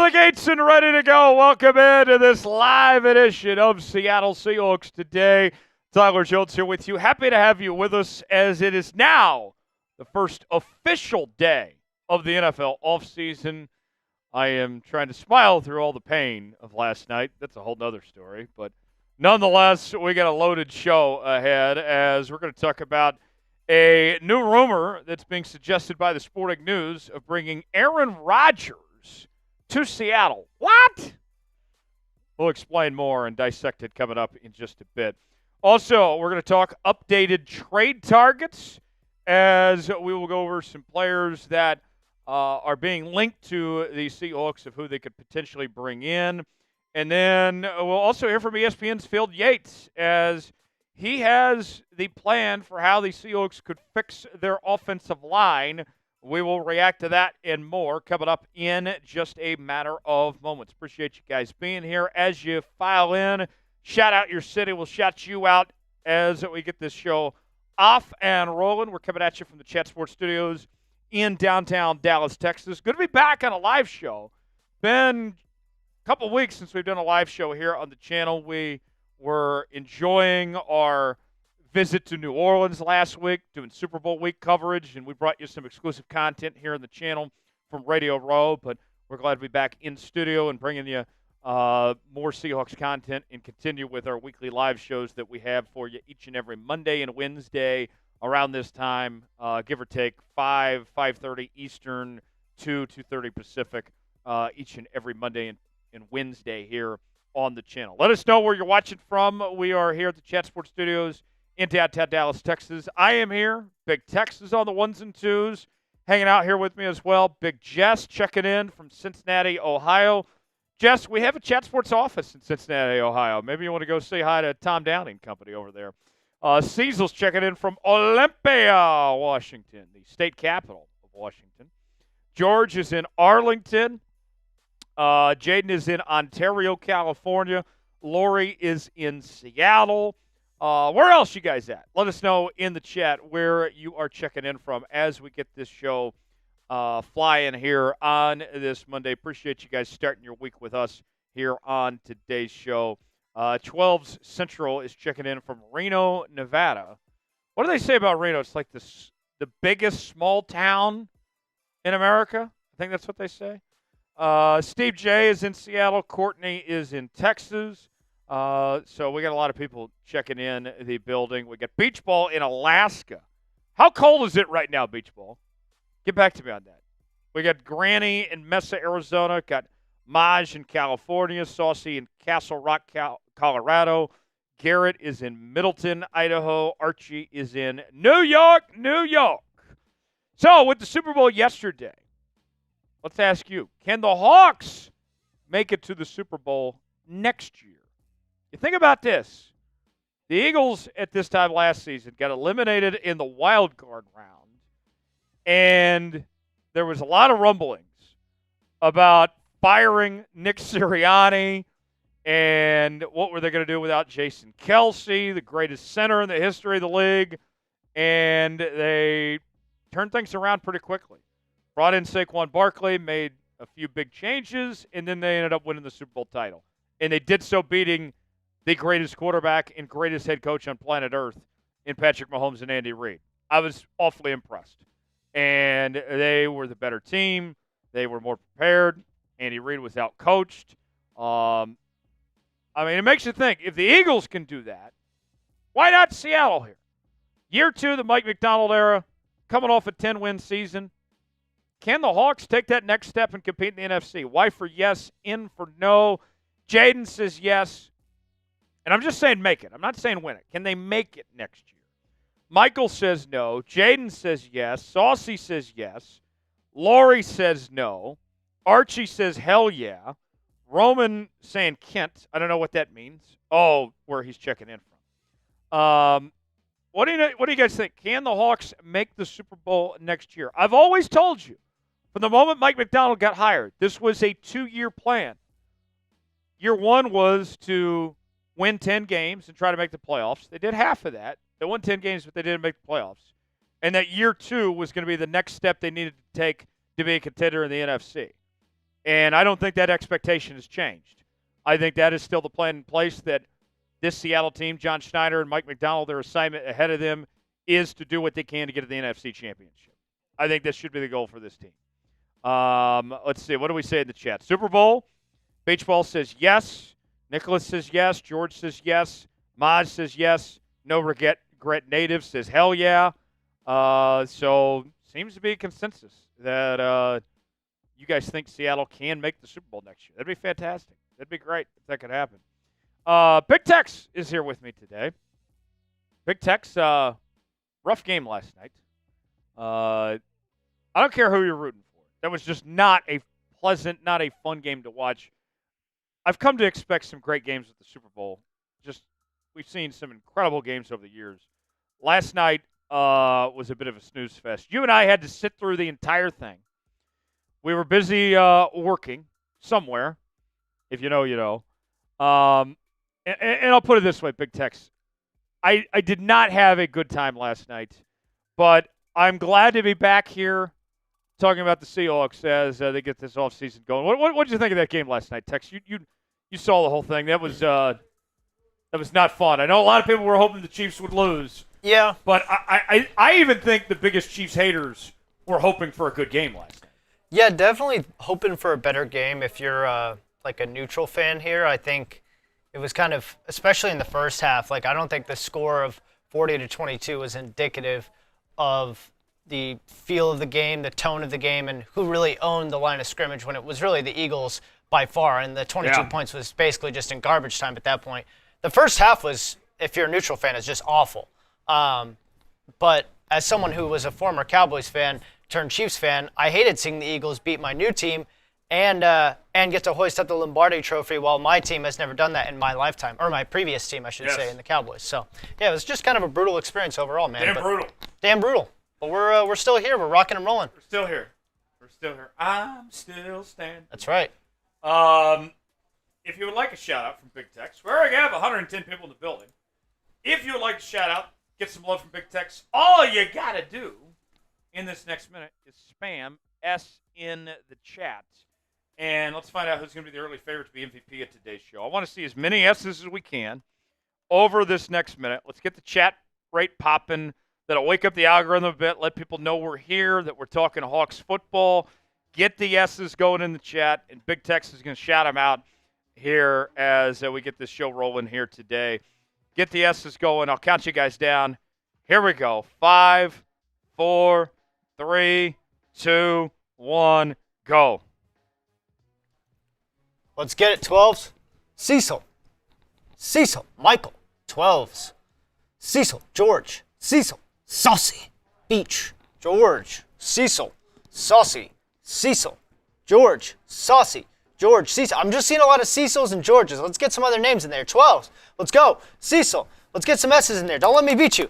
the gates and ready to go. Welcome into this live edition of Seattle Seahawks Today. Tyler Jones here with you. Happy to have you with us as it is now the first official day of the NFL offseason. I am trying to smile through all the pain of last night. That's a whole nother story. But nonetheless, we got a loaded show ahead as we're going to talk about a new rumor that's being suggested by the Sporting News of bringing Aaron Rodgers to Seattle. What? We'll explain more and dissect it coming up in just a bit. Also, we're going to talk updated trade targets as we will go over some players that are being linked to the Seahawks of who they could potentially bring in. And then we'll also hear from ESPN's Phil Yates as he has the plan for how the Seahawks could fix their offensive line. We will react to that and more coming up in just a matter of moments. Appreciate you guys being here. As you file in, shout out your city. We'll shout you out as we get this show off and rolling. We're coming at you from the Chat Sports Studios in downtown Dallas, Texas. Good to be back on a live show. Been a couple weeks since we've done a live show here on the channel. We were enjoying our visit to New Orleans last week, doing Super Bowl week coverage, and we brought you some exclusive content here on the channel from Radio Row, but we're glad to be back in studio and bringing you more Seahawks content and continue with our weekly live shows that we have for you each and every Monday and Wednesday around this time, give or take 5:30 Eastern, 2:30 Pacific, each and every Monday and Wednesday here on the channel. Let us know where you're watching from. We are here at the Chat Sports Studios in downtown Dallas, Texas. I am here. Big Tex is on the ones and twos, hanging out here with me as well. Big Jess checking in from Cincinnati, Ohio. Jess, we have a Chat Sports office in Cincinnati, Ohio. Maybe you want to go say hi to Tom Downing Company over there. Cecil's checking in from Olympia, Washington, the state capital of Washington. George is in Arlington. Jaden is in Ontario, California. Lori is in Seattle. Where else you guys at? Let us know in the chat where you are checking in from as we get this show flying here on this Monday. Appreciate you guys starting your week with us here on today's show. 12's Central is checking in from Reno, Nevada. What do they say about Reno? It's like the biggest small town in America. I think that's what they say. Steve J is in Seattle. Courtney is in Texas. So we got a lot of people checking in the building. We got Beach Ball in Alaska. How cold is it right now, Beach Ball? Get back to me on that. We got Granny in Mesa, Arizona. Got Maj in California. Saucy in Castle Rock, Colorado. Garrett is in Middleton, Idaho. Archie is in New York, New York. So with the Super Bowl yesterday, let's ask you, can the Hawks make it to the Super Bowl next year? You think about this. The Eagles at this time last season got eliminated in the wild card round, and there was a lot of rumblings about firing Nick Sirianni and what were they going to do without Jason Kelce, the greatest center in the history of the league, and they turned things around pretty quickly. Brought in Saquon Barkley, made a few big changes, and then they ended up winning the Super Bowl title. And they did so beating the greatest quarterback and greatest head coach on planet Earth in Patrick Mahomes and Andy Reid. I was awfully impressed. And they were the better team. They were more prepared. Andy Reid was out-coached. It makes you think, if the Eagles can do that, why not Seattle here? Year 2, the Mike Macdonald era, coming off a 10-win season. Can the Hawks take that next step and compete in the NFC? Y for yes, N for no. Jaden says yes. And I'm just saying make it. I'm not saying win it. Can they make it next year? Michael says no. Jaden says yes. Saucy says yes. Lori says no. Archie says hell yeah. Roman saying Kent. I don't know what that means. Oh, where he's checking in from. What do you guys think? Can the Hawks make the Super Bowl next year? I've always told you, from the moment Mike Macdonald got hired, this was a 2-year plan. Year 1 was to win 10 games and try to make the playoffs. They did half of that. They won 10 games, but they didn't make the playoffs. And that year 2 was going to be the next step they needed to take to be a contender in the NFC. And I don't think that expectation has changed. I think that is still the plan in place, that this Seattle team, John Schneider and Mike Macdonald, their assignment ahead of them is to do what they can to get to the NFC Championship. I think this should be the goal for this team. Let's see. What do we say in the chat? Super Bowl. Beach Ball says yes. Nicholas says yes. George says yes. Maj says yes. No regret native says hell yeah. So seems to be a consensus that you guys think Seattle can make the Super Bowl next year. That'd be fantastic. That'd be great if that could happen. Big Tex is here with me today. Big Tex, rough game last night. I don't care who you're rooting for. That was just not a pleasant, not a fun game to watch. I've come to expect some great games at the Super Bowl. We've seen some incredible games over the years. Last night was a bit of a snooze fest. You and I had to sit through the entire thing. We were busy working somewhere. If you know, you know. And I'll put it this way, Big Tex. I did not have a good time last night, but I'm glad to be back here talking about the Seahawks as they get this offseason going. What did you think of that game last night, Tex? You saw the whole thing. That was not fun. I know a lot of people were hoping the Chiefs would lose. Yeah. But I even think the biggest Chiefs haters were hoping for a good game last night. Yeah, definitely hoping for a better game. If you're like a neutral fan here, I think it was kind of, especially in the first half, like I don't think the score of 40-22 was indicative of the feel of the game, the tone of the game, and who really owned the line of scrimmage when it was really the Eagles by far, and the 22 points was basically just in garbage time at that point. The first half was, if you're a neutral fan, is just awful. But as someone who was a former Cowboys fan turned Chiefs fan, I hated seeing the Eagles beat my new team and get to hoist up the Lombardi Trophy while my team has never done that in my lifetime, or my previous team, I should say, in the Cowboys. So, yeah, it was just kind of a brutal experience overall, man. Damn brutal. But we're still here. We're rocking and rolling. We're still here. I'm still standing. That's right. If you would like a shout-out from Big Tex, we already have 110 people in the building. If you would like a shout-out, get some love from Big Tex, all you got to do in this next minute is spam S in the chat. And let's find out who's going to be the early favorite to be MVP of today's show. I want to see as many S's as we can over this next minute. Let's get the chat rate popping. That'll wake up the algorithm a bit, let people know we're here, that we're talking Hawks football. Get the S's going in the chat, and Big Tex is going to shout them out here as we get this show rolling here today. Get the S's going. I'll count you guys down. Here we go. 5, 4, 3, 2, 1, go. Let's get it, 12s. Cecil, Michael, 12s. Cecil, George, Cecil, Saucy, Beach, George, Cecil, Saucy, Cecil, George, Saucy, George, Cecil. I'm just seeing a lot of Cecils and Georges. Let's get some other names in there. 12s. Let's go. Cecil. Let's get some S's in there. Don't let me beat you.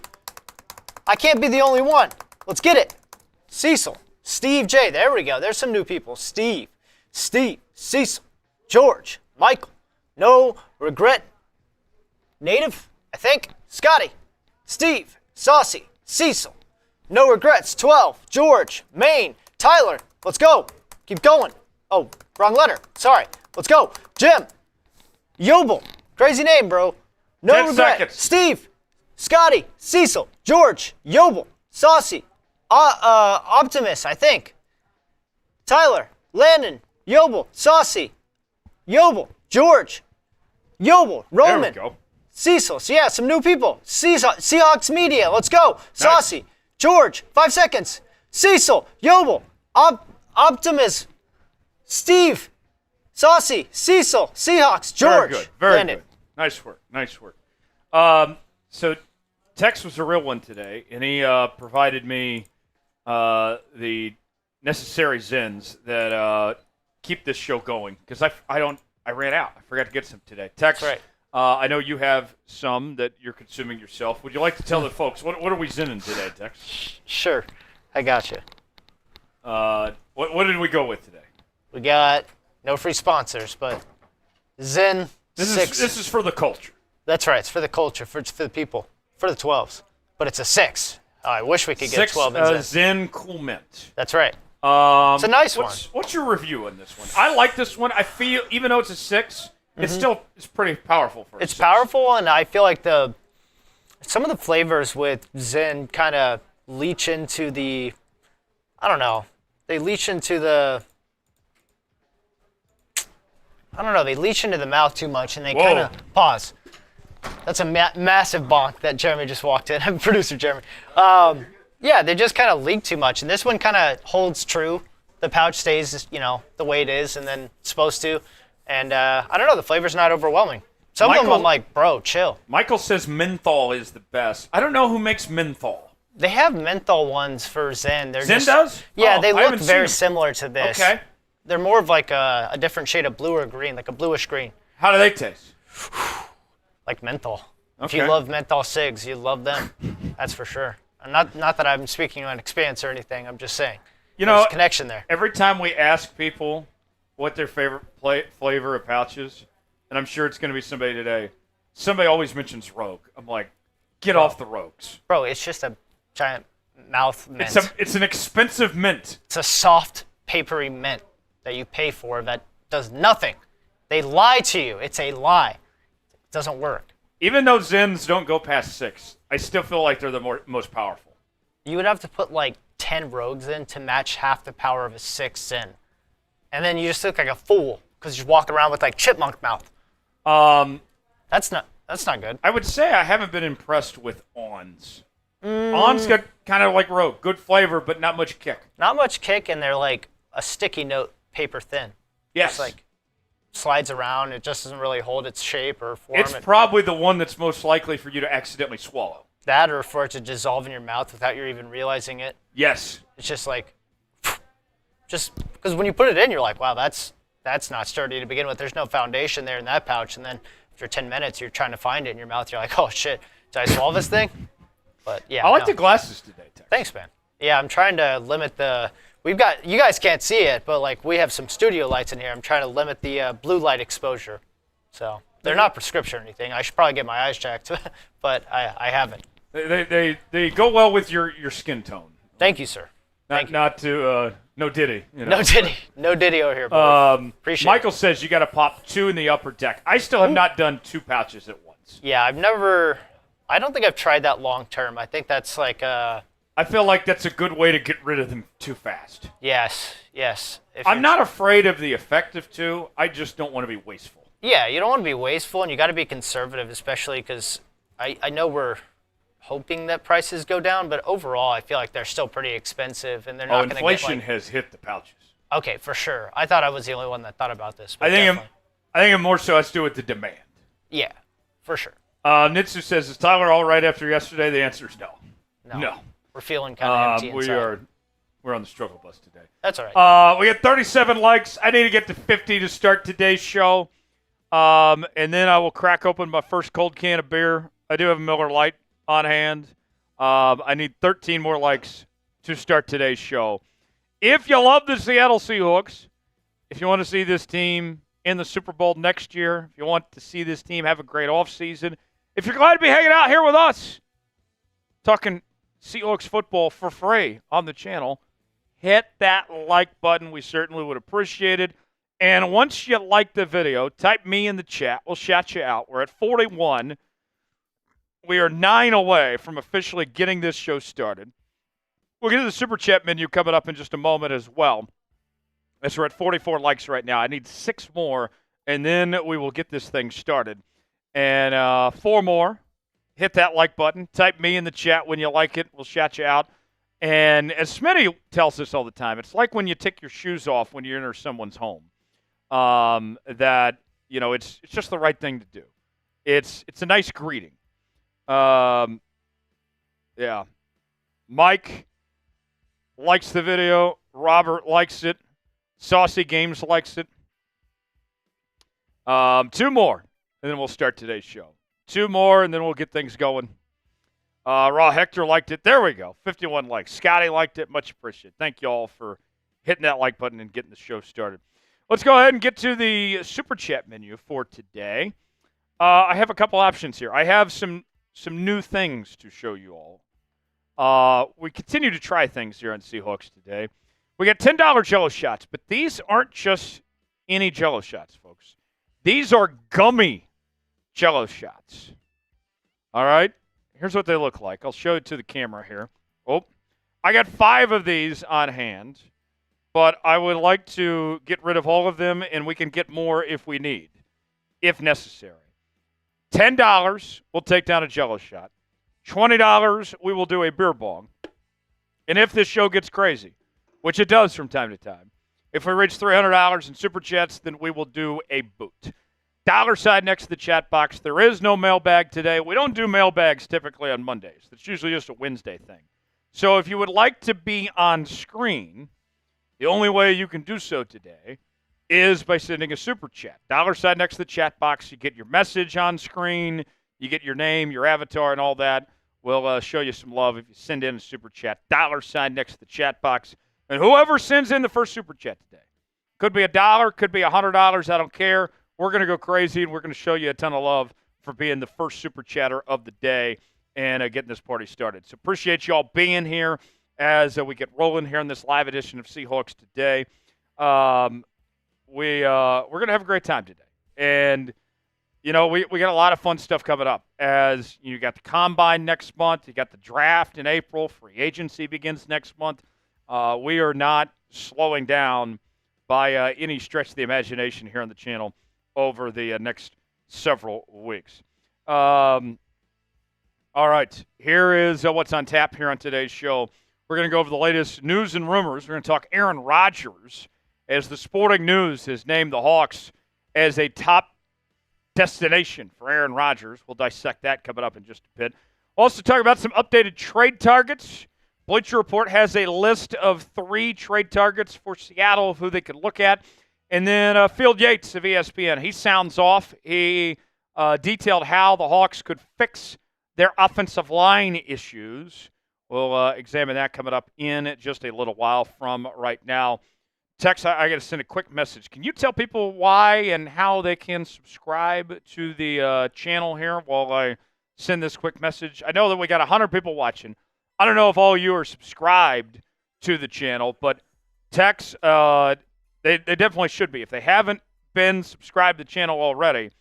I can't be the only one. Let's get it. Cecil. Steve J. There we go. There's some new people. Steve, Cecil, George, Michael. No regret. Native, I think. Scotty, Steve, Saucy, Cecil. No regrets. 12. George, Maine, Tyler. Let's go. Keep going. Oh, wrong letter. Sorry. Let's go. Jim, Yobel. Crazy name, bro. No 10 regret. seconds. Steve, Scotty, Cecil, George, Yobel, Saucy, Optimus, I think. Tyler, Landon, Yobel, Saucy, Yobel, George, Yobel, Roman. There we go. Cecil, so yeah, some new people. Seahawks Media, let's go. Saucy, George, 5 seconds. Cecil, Yobel, Optimus, Steve, Saucy, Cecil, Seahawks, George. Very good. Very good. Nice work. So Tex was a real one today, and he provided me the necessary zins that keep this show going, because I ran out. I forgot to get some today. Tex, right. I know you have some that you're consuming yourself. Would you like to tell the folks, what are we zinning today, Tex? Sure, I got you. What did we go with today? We got no free sponsors, but Zen This 6. is for the culture. That's right. It's for the culture, for the people, for the 12s. But it's a 6. I wish we could get 12 in Zen. Zen Cool Mint. That's right. It's a nice one. What's your review on this one? I like this one. I feel, even though it's a 6, it's pretty powerful for It's 6. powerful, and I feel like some of the flavors with Zen kind of leach into the, I don't know, they leach into the mouth too much, and they kind of pause. That's a massive bonk that Jeremy just walked in. Producer Jeremy. Yeah, they just kind of leak too much, and this one kind of holds true. The pouch stays, the way it is, and then it's supposed to. And I don't know, the flavor's not overwhelming. Some of them I'm like, bro, chill. Michael says menthol is the best. I don't know who makes menthol. They have menthol ones for Zen. Zen does? Yeah, they look very similar to this. Okay. They're more of like a different shade of blue or green, like a bluish green. How do they taste? Like menthol. Okay. If you love menthol cigs, you love them. That's for sure. Not that I'm speaking on experience or anything. I'm just saying. There's a connection there. Every time we ask people what their favorite flavor of pouches, and I'm sure it's going to be somebody today, somebody always mentions Rogue. I'm like, get off the Rogues. Bro, it's just a giant mouth mint. It's an expensive mint. It's a soft, papery mint that you pay for that does nothing. They lie to you. It's a lie. It doesn't work. Even though Zens don't go past 6, I still feel like they're the most powerful. You would have to put like 10 Rogues in to match half the power of a 6 Zen. And then you just look like a fool because you're walking around with like chipmunk mouth. That's not good. I would say I haven't been impressed with Ons. Ons got kind of like Rogue, good flavor, but not much kick. Not much kick, and they're like a sticky note, paper thin. Yes. It's like slides around. It just doesn't really hold its shape or form. It's probably the one that's most likely for you to accidentally swallow. That, or for it to dissolve in your mouth without you even realizing it. Yes. It's just like, just because when you put it in, you're like, wow, that's not sturdy to begin with. There's no foundation there in that pouch. And then after 10 minutes, you're trying to find it in your mouth. You're like, oh shit, did I swallow this thing? But yeah. I like the glasses today, Tex. Thanks, man. Yeah, I'm trying to limit you guys can't see it, but like we have some studio lights in here. I'm trying to limit the blue light exposure. So they're not prescription or anything. I should probably get my eyes checked, but I haven't. They go well with your skin tone. Thank you, sir. No Diddy. No Diddy over here, boy. Appreciate Michael says you got to pop 2 in the upper deck. I still have not done 2 pouches at once. Yeah, I don't think I've tried that long term. I think that's like I feel like that's a good way to get rid of them too fast. Yes. I'm not afraid of the effect of 2. I just don't want to be wasteful. Yeah, you don't want to be wasteful, and you got to be conservative, especially because I know we're hoping that prices go down, but overall, I feel like they're still pretty expensive, and they're not going to get inflation has hit the pouches. Okay, for sure. I thought I was the only one that thought about this. I think it more so has to do with the demand. Yeah, for sure. Nitsu says, is Tyler all right after yesterday? The answer is no. No. We're feeling kind of empty inside. We're on the struggle bus today. That's all right. We got 37 likes. I need to get to 50 to start today's show. And then I will crack open my first cold can of beer. I do have a Miller Lite on hand. I need 13 more likes to start today's show. If you love the Seattle Seahawks, if you want to see this team in the Super Bowl next year, if you want to see this team have a great offseason, if you're glad to be hanging out here with us, talking Seahawks football for free on the channel, hit that like button. We certainly would appreciate it. And once you like the video, type me in the chat. We'll shout you out. We're at 41. We are 9 away from officially getting this show started. We'll get to the Super Chat menu coming up in just a moment as well. As we're at 44 likes right now. I need 6 more, and then we will get this thing started. And 4 more. Hit that like button. Type me in the chat when you like it. We'll shout you out. And as Smitty tells us all the time, it's like when you take your shoes off when you enter someone's home. It's just the right thing to do. It's a nice greeting. Yeah. Mike likes the video. Robert likes it. Saucy Games likes it. 2 more, and then we'll start today's show. 2 more, and then we'll get things going. Raw Hector liked it. There we go. 51 likes. Scotty liked it. Much appreciated. Thank you all for hitting that like button and getting the show started. Let's go ahead and get to the Super Chat menu for today. I have a couple options here. I have some new things to show you all. We continue to try things here on Seahawks Today. We got $10 Jello shots, but these aren't just any Jello shots, folks. These are gummy Jello shots. All right? Here's what they look like. I'll show it to the camera here. Oh, I got 5 of these on hand, but I would like to get rid of all of them, and we can get more if we need, if necessary. $10, we'll take down a Jello shot. $20, we will do a beer bong. And if this show gets crazy, which it does from time to time, if we reach $300 in Super Chats, then we will do a boot. $sign next to the chat box. There is no mailbag today. We don't do mailbags typically on Mondays. That's usually just a Wednesday thing. So if you would like to be on screen, the only way you can do so today is by sending a Super Chat. $sign next to the chat box. You get your message on screen. You get your name, your avatar, and all that. We'll show you some love if you send in a Super Chat. $sign next to the chat box. And whoever sends in the first Super Chat today, could be $1, could be $100, I don't care. We're going to go crazy, and we're going to show you a ton of love for being the first Super Chatter of the day and getting this party started. So appreciate you all being here as we get rolling here in this live edition of Seahawks Today. We're going to have a great time today. And, you know, we got a lot of fun stuff coming up. As you got the Combine next month. You got the draft in April. Free agency begins next month. We are not slowing down by any stretch of the imagination here on the channel over the next several weeks. All right, here is what's on tap here on today's show. We're going to go over the latest news and rumors. We're going to talk Aaron Rodgers, as the Sporting News has named the Hawks as a top destination for Aaron Rodgers. We'll dissect that coming up in just a bit. We'll also talk about some updated trade targets. Bleacher Report has a list of 3 trade targets for Seattle of who they could look at. And then Field Yates of ESPN, he sounds off. He detailed how the Hawks could fix their offensive line issues. We'll examine that coming up in just a little while from right now. Tex, I got to send a quick message. Can you tell people why and how they can subscribe to the channel here while I send this quick message? I know that we got 100 people watching. I don't know if all of you are subscribed to the channel, but Tex, they definitely should be. If they haven't been subscribed to the channel already,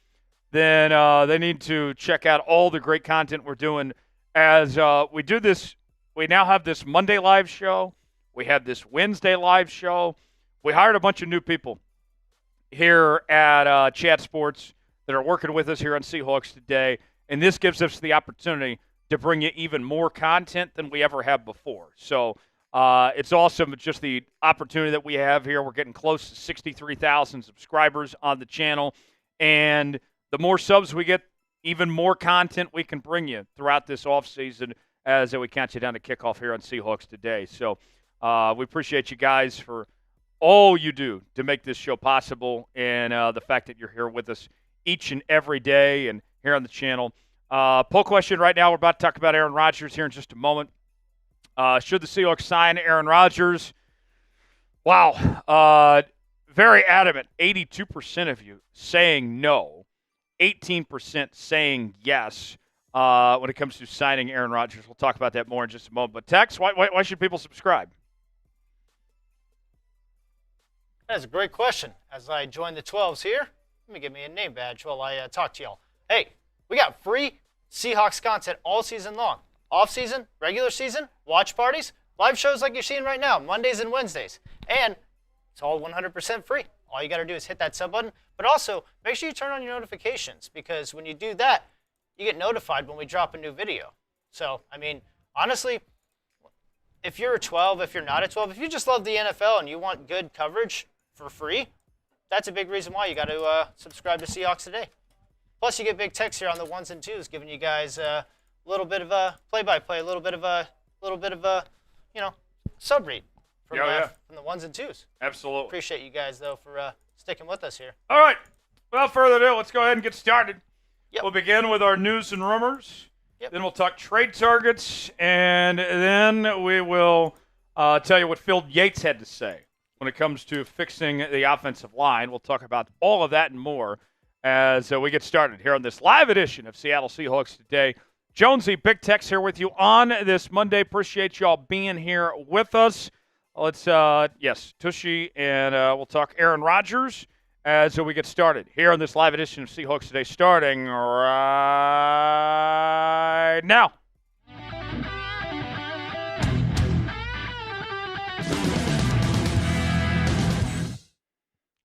then they need to check out all the great content we're doing as we do this. We now have this Monday live show. We have this Wednesday live show. We hired a bunch of new people here at Chat Sports that are working with us here on Seahawks Today, and this gives us the opportunity to bring you even more content than we ever have before. So it's awesome. It's just the opportunity that we have here. We're getting close to 63,000 subscribers on the channel, and the more subs we get, even more content we can bring you throughout this offseason as we count you down to kickoff here on Seahawks Today. So we appreciate you guys for all you do to make this show possible, and the fact that you're here with us each and every day and here on the channel. Poll question right now. We're about to talk about Aaron Rodgers here in just a moment. Should the Seahawks sign Aaron Rodgers? Wow. Very adamant. 82% of you saying no. 18% saying yes when it comes to signing Aaron Rodgers. We'll talk about that more in just a moment. But Tex, why should people subscribe? That's a great question. As I join the 12s here, let me give me a name badge while I talk to y'all. Hey, we got free Seahawks content all season long. Off-season, regular season, watch parties, live shows like you're seeing right now, Mondays and Wednesdays. And it's all 100% free. All you got to do is hit that sub button. But also, make sure you turn on your notifications, because when you do that, you get notified when we drop a new video. So, I mean, honestly, if you're a 12, if you're not a 12, if you just love the NFL and you want good coverage for free, that's a big reason why you got to subscribe to Seahawks Today. Plus, you get big text here on the 1s and 2s, giving you guys a little bit of a play-by-play, a little bit of a, sub read from the 1s and 2s. Absolutely. Appreciate you guys, though, for sticking with us here. All right. Without further ado, let's go ahead and get started. Yep. We'll begin with our news and rumors. Yep. Then we'll talk trade targets, and then we will tell you what Field Yates had to say when it comes to fixing the offensive line. We'll talk about all of that and more as we get started here on this live edition of Seattle Seahawks Today. Jonesy, Big Tex here with you on this Monday. Appreciate y'all being here with us. Let's, yes, Tushy, and we'll talk Aaron Rodgers as we get started here on this live edition of Seahawks Today, starting right now.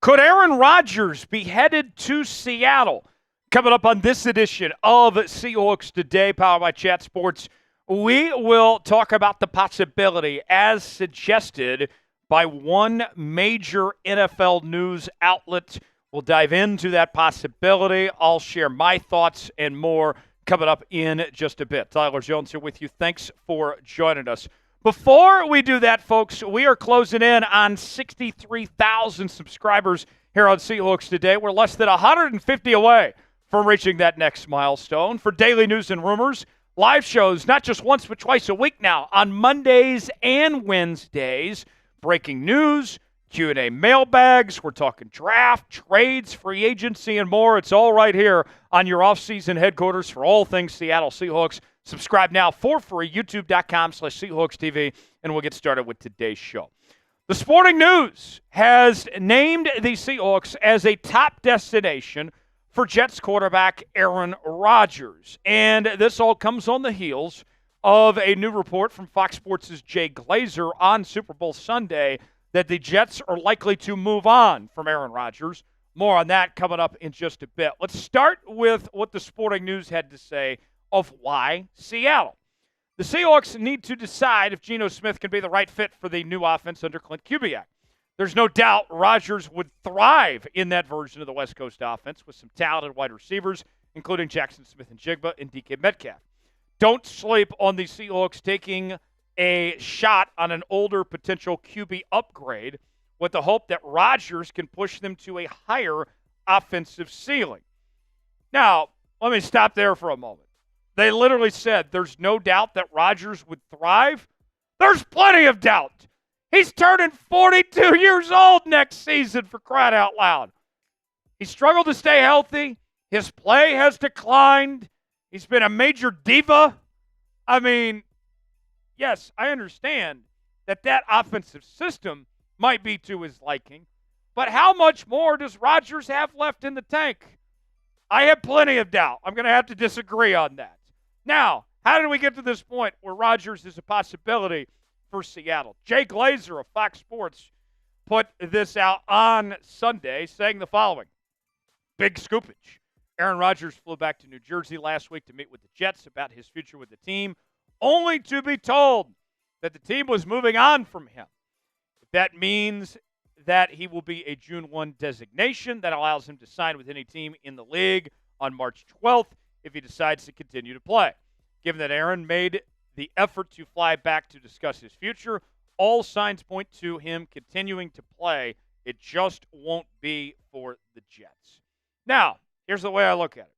Could Aaron Rodgers be headed to Seattle? Coming up on this edition of Seahawks Today, powered by Chat Sports, we will talk about the possibility, as suggested by one major NFL news outlet. We'll dive into that possibility. I'll share my thoughts and more coming up in just a bit. Tyler Jones here with you. Thanks for joining us. Before we do that, folks, we are closing in on 63,000 subscribers here on Seahawks Today. We're less than 150 away from reaching that next milestone. For daily news and rumors, live shows, not just once but twice a week now, on Mondays and Wednesdays. Breaking news, Q&A mailbags. We're talking draft, trades, free agency, and more. It's all right here on your offseason headquarters for all things Seattle Seahawks. Subscribe now for free, youtube.com/SeahawksTV, and we'll get started with today's show. The Sporting News has named the Seahawks as a top destination for Jets quarterback Aaron Rodgers. And this all comes on the heels of a new report from Fox Sports' Jay Glazer on Super Bowl Sunday that the Jets are likely to move on from Aaron Rodgers. More on that coming up in just a bit. Let's start with what the Sporting News had to say of why Seattle. The Seahawks need to decide if Geno Smith can be the right fit for the new offense under Clint Kubiak. There's no doubt Rodgers would thrive in that version of the West Coast offense with some talented wide receivers, including Jaxon Smith-Njigba and DK Metcalf. Don't sleep on the Seahawks taking a shot on an older potential QB upgrade with the hope that Rodgers can push them to a higher offensive ceiling. Now, let me stop there for a moment. They literally said there's no doubt that Rodgers would thrive. There's plenty of doubt. He's turning 42 years old next season, for crying out loud. He struggled to stay healthy. His play has declined. He's been a major diva. I mean, yes, I understand that offensive system might be to his liking, but how much more does Rodgers have left in the tank? I have plenty of doubt. I'm going to have to disagree on that. Now, how did we get to this point where Rodgers is a possibility for Seattle? Jay Glazer of Fox Sports put this out on Sunday, saying the following. Big scoopage. Aaron Rodgers flew back to New Jersey last week to meet with the Jets about his future with the team, only to be told that the team was moving on from him. If that means that he will be a June 1 designation, that allows him to sign with any team in the league on March 12th if he decides to continue to play. Given that Aaron made the effort to fly back to discuss his future, all signs point to him continuing to play. It just won't be for the Jets. Now, here's the way I look at it.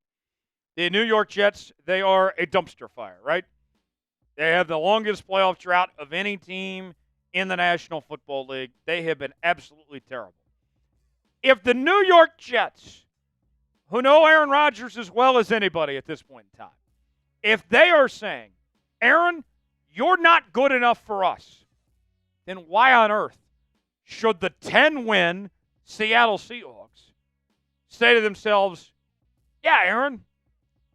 The New York Jets, they are a dumpster fire, right? They have the longest playoff drought of any team in the National Football League. They have been absolutely terrible. If the New York Jets, who know Aaron Rodgers as well as anybody at this point in time, if they are saying, Aaron, you're not good enough for us, then why on earth should the 10-win Seattle Seahawks say to themselves, yeah, Aaron,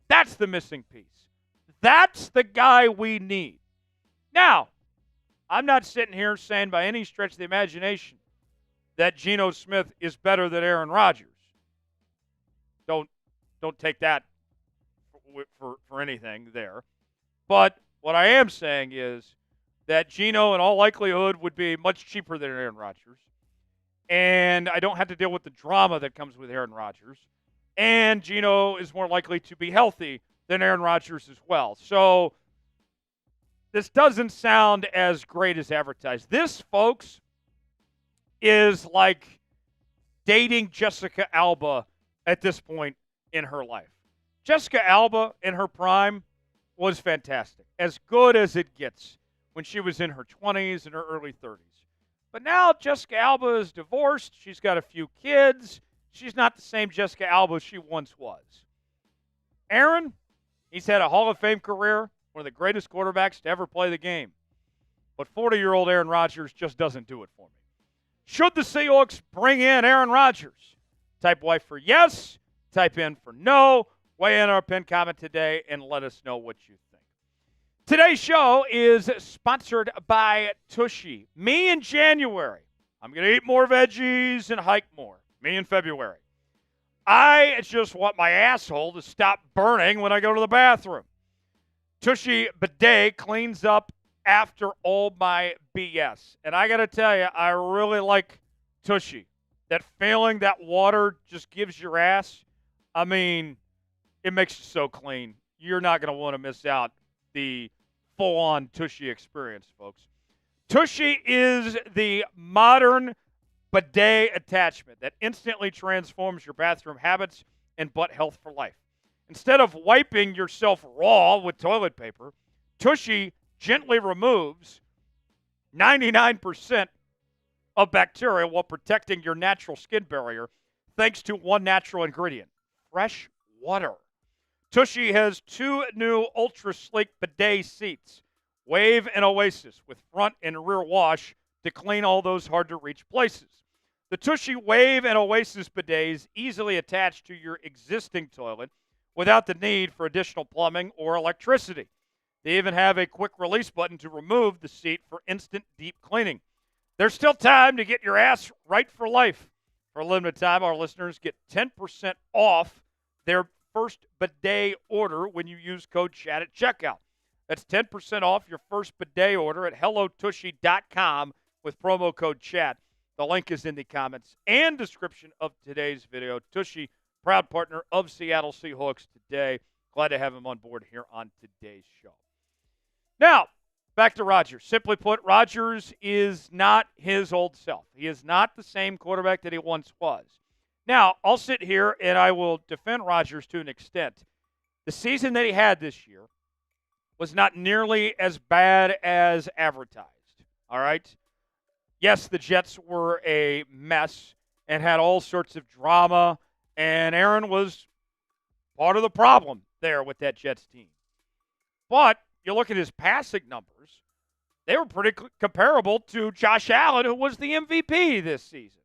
that's the missing piece. That's the guy we need. Now, I'm not sitting here saying by any stretch of the imagination that Geno Smith is better than Aaron Rodgers. Don't take that for anything there. But what I am saying is that Geno, in all likelihood, would be much cheaper than Aaron Rodgers. And I don't have to deal with the drama that comes with Aaron Rodgers. And Geno is more likely to be healthy than Aaron Rodgers as well. So this doesn't sound as great as advertised. This, folks, is like dating Jessica Alba at this point in her life. Jessica Alba in her prime was fantastic, as good as it gets when she was in her 20s and her early 30s. But now Jessica Alba is divorced. She's got a few kids. She's not the same Jessica Alba she once was. Aaron, he's had a Hall of Fame career, one of the greatest quarterbacks to ever play the game. But 40-year-old Aaron Rodgers just doesn't do it for me. Should the Seahawks bring in Aaron Rodgers? Type Y for yes, type in for no. Weigh in our pinned comment today and let us know what you think. Today's show is sponsored by Tushy. Me in January, I'm going to eat more veggies and hike more. Me in February, I just want my asshole to stop burning when I go to the bathroom. Tushy Bidet cleans up after all my BS. And I got to tell you, I really like Tushy. That feeling that water just gives your ass, I mean, it makes you so clean. You're not going to want to miss out the full-on Tushy experience, folks. Tushy is the modern bidet attachment that instantly transforms your bathroom habits and butt health for life. Instead of wiping yourself raw with toilet paper, Tushy gently removes 99% of bacteria while protecting your natural skin barrier thanks to one natural ingredient, fresh water. Tushy has 2 new ultra-sleek bidet seats, Wave and Oasis, with front and rear wash to clean all those hard-to-reach places. The Tushy Wave and Oasis bidets easily attach to your existing toilet without the need for additional plumbing or electricity. They even have a quick release button to remove the seat for instant deep cleaning. There's still time to get your ass right for life. For a limited time, our listeners get 10% off their first bidet order when you use code CHAT at checkout. That's 10% off your first bidet order at hellotushy.com with promo code CHAT. The link is in the comments and description of today's video. Tushy, proud partner of Seattle Seahawks today. Glad to have him on board here on today's show. Now, back to Rodgers. Simply put, Rodgers is not his old self. He is not the same quarterback that he once was. Now, I'll sit here and I will defend Rodgers to an extent. The season that he had this year was not nearly as bad as advertised. All right? Yes, the Jets were a mess and had all sorts of drama, and Aaron was part of the problem there with that Jets team. But you look at his passing numbers, they were pretty comparable to Josh Allen, who was the MVP this season.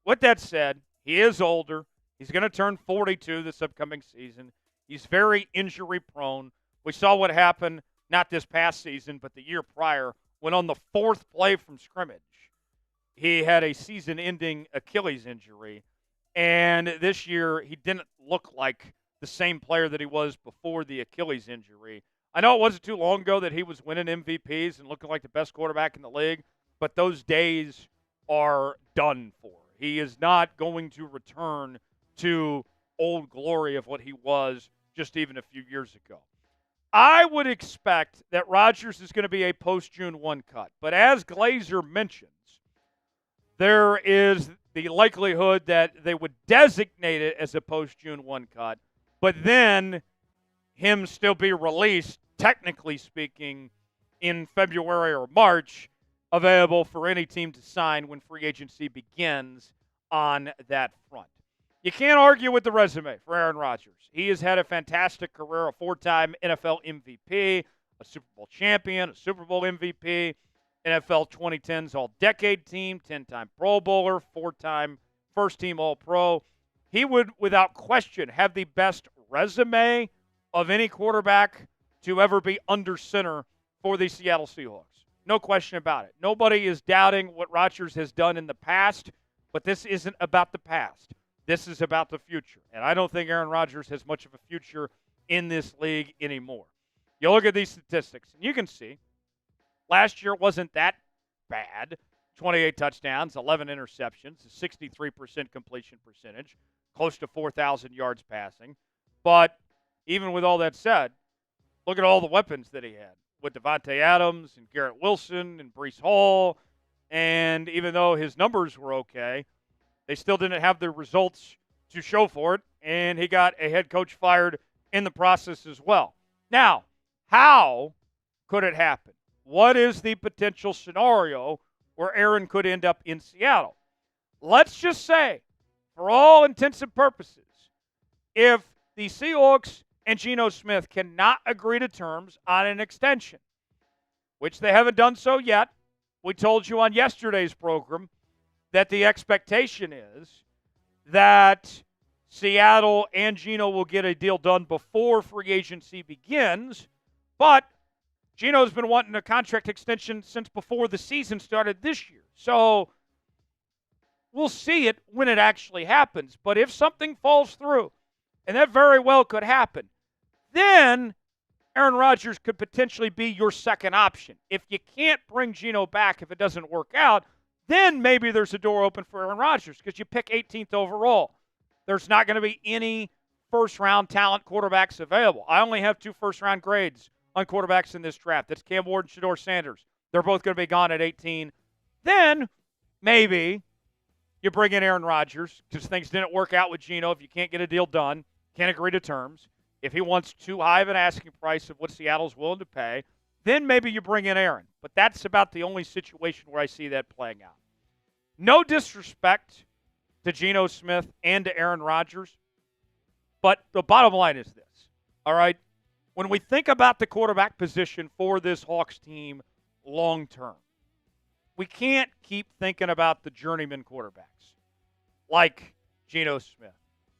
With that said, he is older. He's going to turn 42 this upcoming season. He's very injury-prone. We saw what happened, not this past season, but the year prior, when on the 4th play from scrimmage, he had a season-ending Achilles injury. And this year, he didn't look like the same player that he was before the Achilles injury. I know it wasn't too long ago that he was winning MVPs and looking like the best quarterback in the league, but those days are done for. He is not going to return to old glory of what he was just even a few years ago. I would expect that Rodgers is going to be a post-June 1 cut. But as Glazer mentions, there is the likelihood that they would designate it as a post-June 1 cut, but then him still be released, technically speaking, in February or March, available for any team to sign when free agency begins on that front. You can't argue with the resume for Aaron Rodgers. He has had a fantastic career, a 4-time NFL MVP, a Super Bowl champion, a Super Bowl MVP, NFL 2010s All-Decade Team, 10-time Pro Bowler, 4-time first-team All-Pro. He would, without question, have the best resume of any quarterback to ever be under center for the Seattle Seahawks. No question about it. Nobody is doubting what Rodgers has done in the past, but this isn't about the past. This is about the future. And I don't think Aaron Rodgers has much of a future in this league anymore. You look at these statistics, and you can see last year wasn't that bad. 28 touchdowns, 11 interceptions, a 63% completion percentage, close to 4,000 yards passing. But even with all that said, look at all the weapons that he had with Devontae Adams and Garrett Wilson and Breece Hall. And even though his numbers were okay, they still didn't have the results to show for it, and he got a head coach fired in the process as well. Now, how could it happen? What is the potential scenario where Aaron could end up in Seattle? Let's just say, for all intents and purposes, if the Seahawks and Geno Smith cannot agree to terms on an extension, which they haven't done so yet. We told you on yesterday's program that the expectation is that Seattle and Geno will get a deal done before free agency begins, but Geno's been wanting a contract extension since before the season started this year. So we'll see it when it actually happens. But if something falls through, and that very well could happen, then Aaron Rodgers could potentially be your second option. If you can't bring Geno back, if it doesn't work out, then maybe there's a door open for Aaron Rodgers because you pick 18th overall. There's not going to be any first-round talent quarterbacks available. I only have 2 first-round grades on quarterbacks in this draft. That's Cam Ward and Shedeur Sanders. They're both going to be gone at 18. Then maybe you bring in Aaron Rodgers because things didn't work out with Geno. If you can't get a deal done, can't agree to terms, if he wants too high of an asking price of what Seattle's willing to pay, then maybe you bring in Aaron. But that's about the only situation where I see that playing out. No disrespect to Geno Smith and to Aaron Rodgers, but the bottom line is this, all right? When we think about the quarterback position for this Hawks team long term, we can't keep thinking about the journeyman quarterbacks like Geno Smith,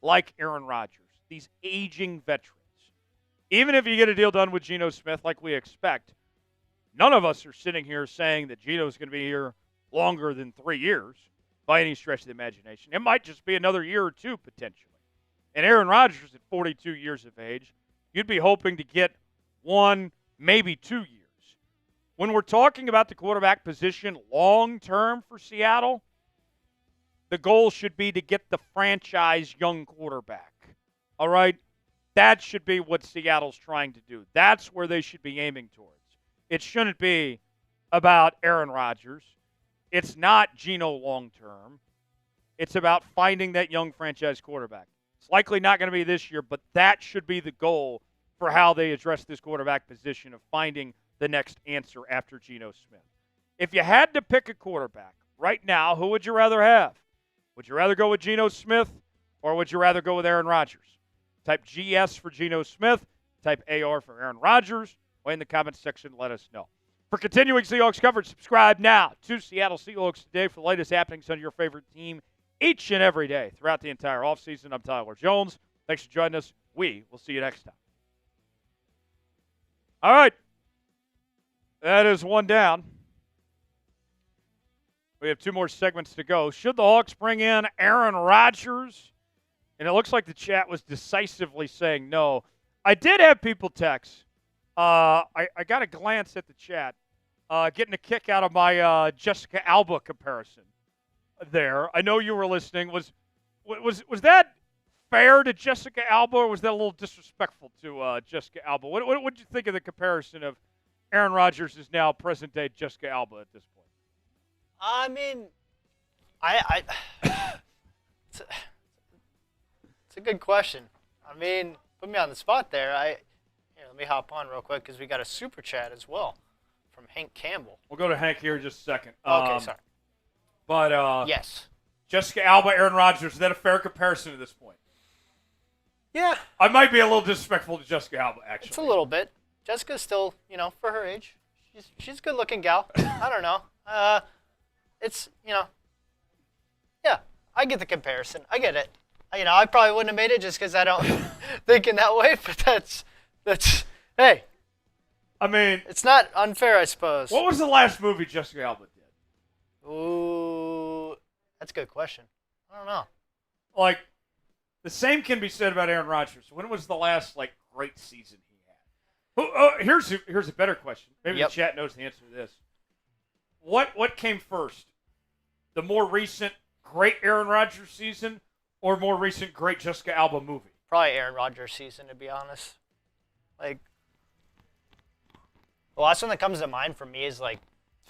like Aaron Rodgers, these aging veterans. Even if you get a deal done with Geno Smith like we expect, none of us are sitting here saying that Geno's going to be here longer than 3 years by any stretch of the imagination. It might just be another year or 2 potentially. And Aaron Rodgers at 42 years of age, you'd be hoping to get 1, maybe 2 years. When we're talking about the quarterback position long-term for Seattle, the goal should be to get the franchise young quarterback. All right? That should be what Seattle's trying to do. That's where they should be aiming towards. It shouldn't be about Aaron Rodgers. It's not Geno long-term. It's about finding that young franchise quarterback. It's likely not going to be this year, but that should be the goal for how they address this quarterback position of finding the next answer after Geno Smith. If you had to pick a quarterback right now, who would you rather have? Would you rather go with Geno Smith or would you rather go with Aaron Rodgers? Type GS for Geno Smith. Type AR for Aaron Rodgers. Or in the comments section, let us know. For continuing Seahawks coverage, subscribe now to Seattle Seahawks Today for the latest happenings on your favorite team each and every day throughout the entire offseason. I'm Tyler Jones. Thanks for joining us. We will see you next time. All right. That is one down. We have 2 more segments to go. Should the Hawks bring in Aaron Rodgers? And it looks like the chat was decisively saying no. I did have people text. I got a glance at the chat, getting a kick out of my Jessica Alba comparison there. I know you were listening. Was that fair to Jessica Alba, or was that a little disrespectful to Jessica Alba? What did you think of the comparison of Aaron Rodgers is now present-day Jessica Alba at this point? I mean, it's a good question. I mean, put me on the spot there. Here, let me hop on real quick because we got a super chat as well from Hank Campbell. We'll go to Hank here in just a second. Okay, sorry. But yes, Jessica Alba, Aaron Rodgers, is that a fair comparison at this point? Yeah. I might be a little disrespectful to Jessica Alba, actually. It's a little bit. Jessica's still, for her age, she's a good-looking gal. I don't know. It's, yeah, I get the comparison. I get it. I probably wouldn't have made it just because I don't think in that way, but that's, hey. I mean. It's not unfair, I suppose. What was the last movie Jessica Alba did? Ooh, that's a good question. I don't know. Like, the same can be said about Aaron Rodgers. When was the last, great season he had? Here's a better question. Maybe the chat knows the answer to this. What came first? The more recent great Aaron Rodgers season or more recent great Jessica Alba movie? Probably Aaron Rodgers season, to be honest. The last one that comes to mind for me is,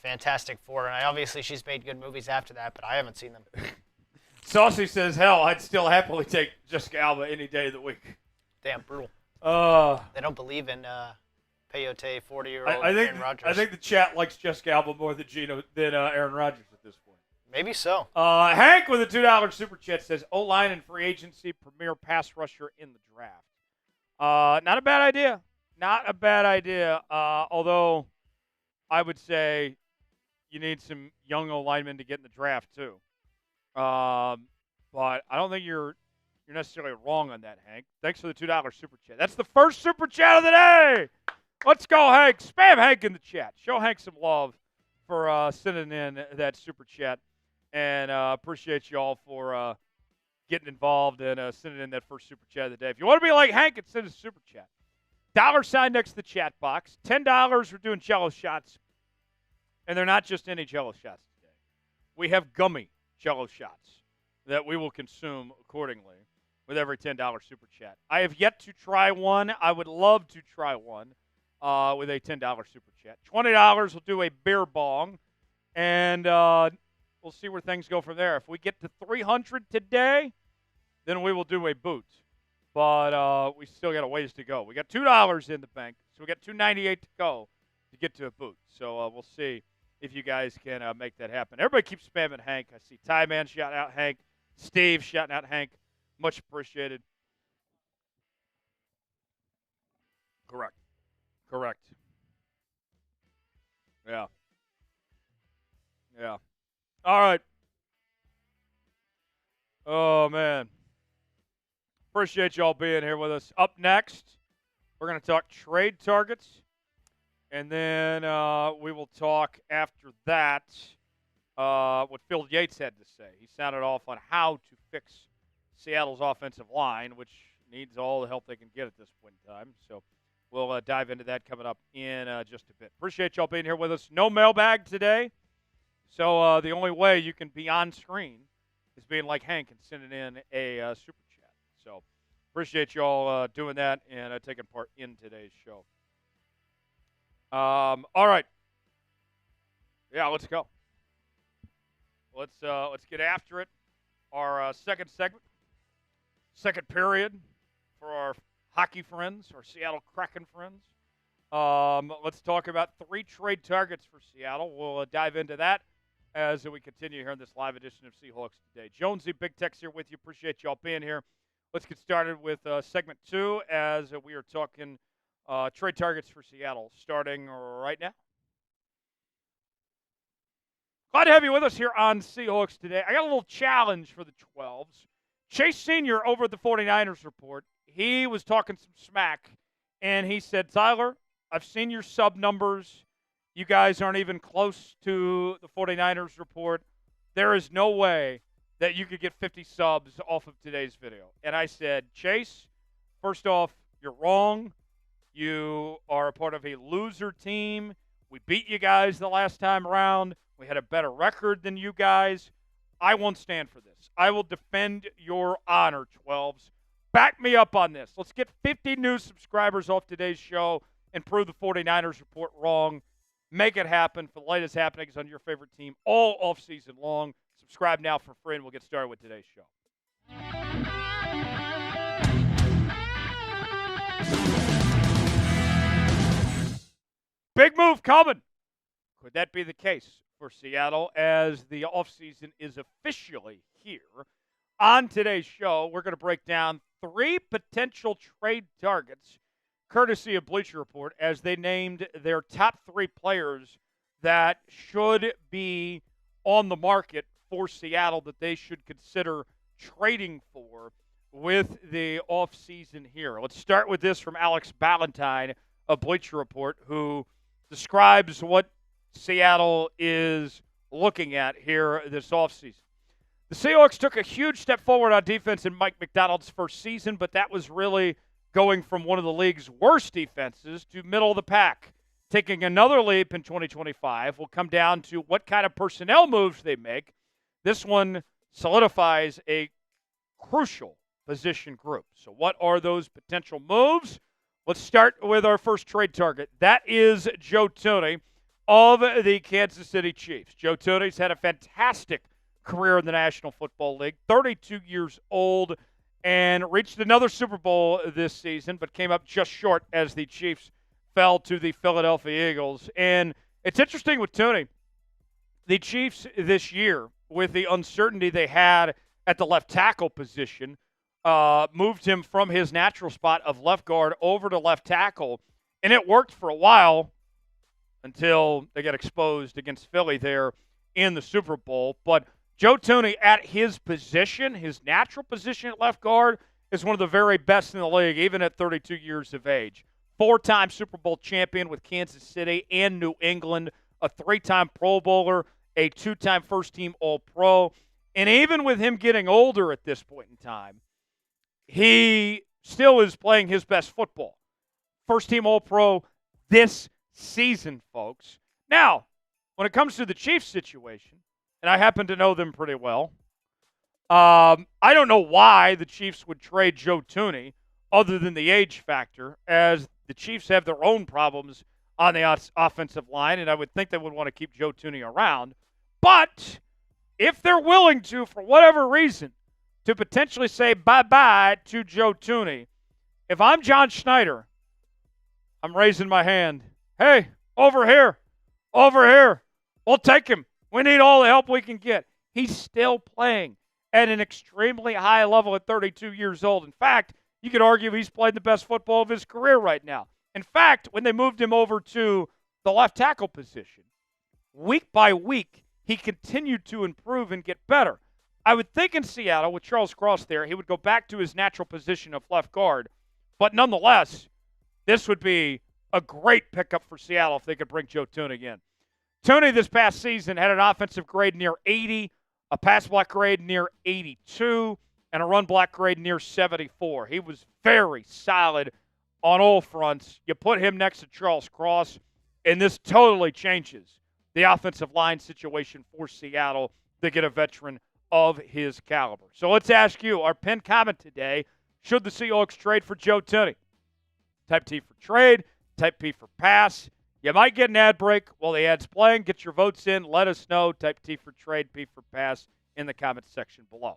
Fantastic Four. And obviously she's made good movies after that, but I haven't seen them. Saucy says, hell, I'd still happily take Jessica Alba any day of the week. Damn, brutal. They don't believe in peyote 40-year-old Aaron Rodgers. I think the chat likes Jessica Alba more than Aaron Rodgers at this point. Maybe so. Hank with a $2 super chat says, O-line and free agency, premier pass rusher in the draft. Not a bad idea. Not a bad idea. Although I would say you need some young linemen to get in the draft too. But I don't think you're necessarily wrong on that, Hank. Thanks for the $2 super chat. That's the first super chat of the day. Let's go, Hank. Spam Hank in the chat. Show Hank some love for sending in that super chat. And appreciate you all for getting involved and sending in that first super chat of the day. If you want to be like Hank, and send a super chat. $sign next to the chat box. $10, we're doing Jello shots. And they're not just any Jello shots today. We have gummy Jello shots that we will consume accordingly with every $10 super chat. I have yet to try one. I would love to try one with a $10 super chat. $20, we'll do a beer bong. And we'll see where things go from there. If we get to 300 today, then we will do a boot. But we still got a ways to go. We got $2 in the bank, so we got $2.98 to go to get to a boot. So we'll see if you guys can make that happen. Everybody keeps spamming Hank. I see Ty Man shouting out Hank. Steve shouting out Hank. Much appreciated. Correct. Yeah. All right. Oh, man. Appreciate y'all being here with us. Up next, we're going to talk trade targets. And then we will talk after that what Phil Yates had to say. He sounded off on how to fix Seattle's offensive line, which needs all the help they can get at this point in time. So we'll dive into that coming up in just a bit. Appreciate y'all being here with us. No mailbag today. So the only way you can be on screen is being like Hank and sending in a super chat. So appreciate y'all doing that and taking part in today's show. All right. Yeah, let's go. Let's get after it. Our second segment, second period for our hockey friends, our Seattle Kraken friends. Let's talk about 3 trade targets for Seattle. We'll dive into that as we continue here in this live edition of Seahawks Today. Jonesy, Big Tex here with you. Appreciate y'all being here. Let's get started with segment 2 as we are talking trade targets for Seattle starting right now. Glad to have you with us here on Seahawks Today. I got a little challenge for the 12s. Chase Sr. over at the 49ers report, he was talking some smack, and he said, Tyler, I've seen your sub numbers. You guys aren't even close to the 49ers report. There is no way that you could get 50 subs off of today's video. And I said, Chase, first off, you're wrong. You are a part of a loser team. We beat you guys the last time around. We had a better record than you guys. I won't stand for this. I will defend your honor, 12s. Back me up on this. Let's get 50 new subscribers off today's show and prove the 49ers report wrong. Make it happen for the latest happenings on your favorite team all offseason long. Subscribe now for free, and we'll get started with today's show. Big move coming. Could that be the case for Seattle as the offseason is officially here? On today's show, we're going to break down 3 potential trade targets, courtesy of Bleacher Report, as they named their top 3 players that should be on the market for Seattle that they should consider trading for with the offseason here. Let's start with this from Alex Ballantyne of Bleacher Report, who describes what Seattle is looking at here this offseason. The Seahawks took a huge step forward on defense in Mike Macdonald's first season, but that was really going from one of the league's worst defenses to middle of the pack. Taking another leap in 2025 will come down to what kind of personnel moves they make. This one solidifies a crucial position group. So what are those potential moves? Let's start with our first trade target. That is Joe Thuney of the Kansas City Chiefs. Joe Thuney's had a fantastic career in the National Football League, 32 years old, and reached another Super Bowl this season, but came up just short as the Chiefs fell to the Philadelphia Eagles. And it's interesting with Thuney. The Chiefs this year, with the uncertainty they had at the left tackle position, moved him from his natural spot of left guard over to left tackle, and it worked for a while until they got exposed against Philly there in the Super Bowl. But Joe Thuney at his position, his natural position at left guard, is one of the very best in the league, even at 32 years of age. 4-time Super Bowl champion with Kansas City and New England, a 3-time Pro Bowler, a 2-time first-team All-Pro. And even with him getting older at this point in time, he still is playing his best football. First-team All-Pro this season, folks. Now, when it comes to the Chiefs situation, and I happen to know them pretty well, I don't know why the Chiefs would trade Joe Thuney other than the age factor, as the Chiefs have their own problems on the offensive line, and I would think they would want to keep Joe Thuney around. But if they're willing to, for whatever reason, to potentially say bye-bye to Joe Thuney, if I'm John Schneider, I'm raising my hand. Hey, over here. We'll take him. We need all the help we can get. He's still playing at an extremely high level at 32 years old. In fact, you could argue he's played the best football of his career right now. In fact, when they moved him over to the left tackle position, week by week, he continued to improve and get better. I would think in Seattle, with Charles Cross there, he would go back to his natural position of left guard. But nonetheless, this would be a great pickup for Seattle if they could bring Joe Thuney in. Thuney this past season had an offensive grade near 80, a pass block grade near 82, and a run block grade near 74. He was very solid on all fronts. You put him next to Charles Cross, and this totally changes the offensive line situation for Seattle to get a veteran of his caliber. So let's ask you, our pinned comment today, should the Seahawks trade for Joe Thuney? Type T for trade, type P for pass. You might get an ad break while the ad's playing. Get your votes in. Let us know. Type T for trade, P for pass in the comments section below.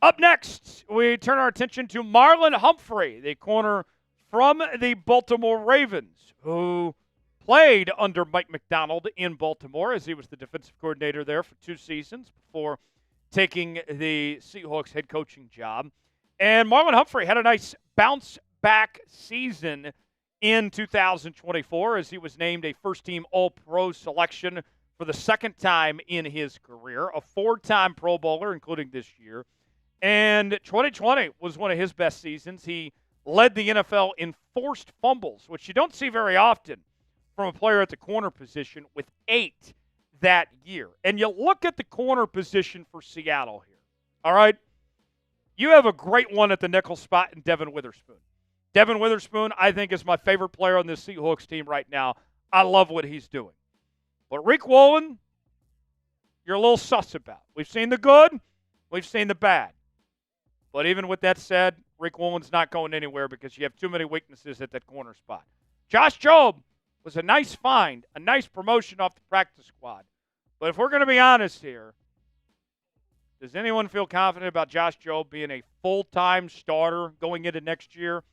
Up next, we turn our attention to Marlon Humphrey, the corner from the Baltimore Ravens, who played under Mike Macdonald in Baltimore as he was the defensive coordinator there for 2 seasons before taking the Seahawks head coaching job. And Marlon Humphrey had a nice bounce-back season in 2024 as he was named a first-team All-Pro selection for the 2nd time in his career, a 4-time Pro Bowler, including this year. And 2020 was one of his best seasons. He led the NFL in forced fumbles, which you don't see very often from a player at the corner position, with 8 that year. And you look at the corner position for Seattle here, all right? You have a great one at the nickel spot in Devon Witherspoon. Devon Witherspoon, I think, is my favorite player on this Seahawks team right now. I love what he's doing. But Rick Woolen, you're a little sus about. We've seen the good. We've seen the bad. But even with that said, Rick Woolen's not going anywhere because you have too many weaknesses at that corner spot. Josh Jobe was a nice find, a nice promotion off the practice squad. But if we're going to be honest here, does anyone feel confident about Josh Jobe being a full-time starter going into next year?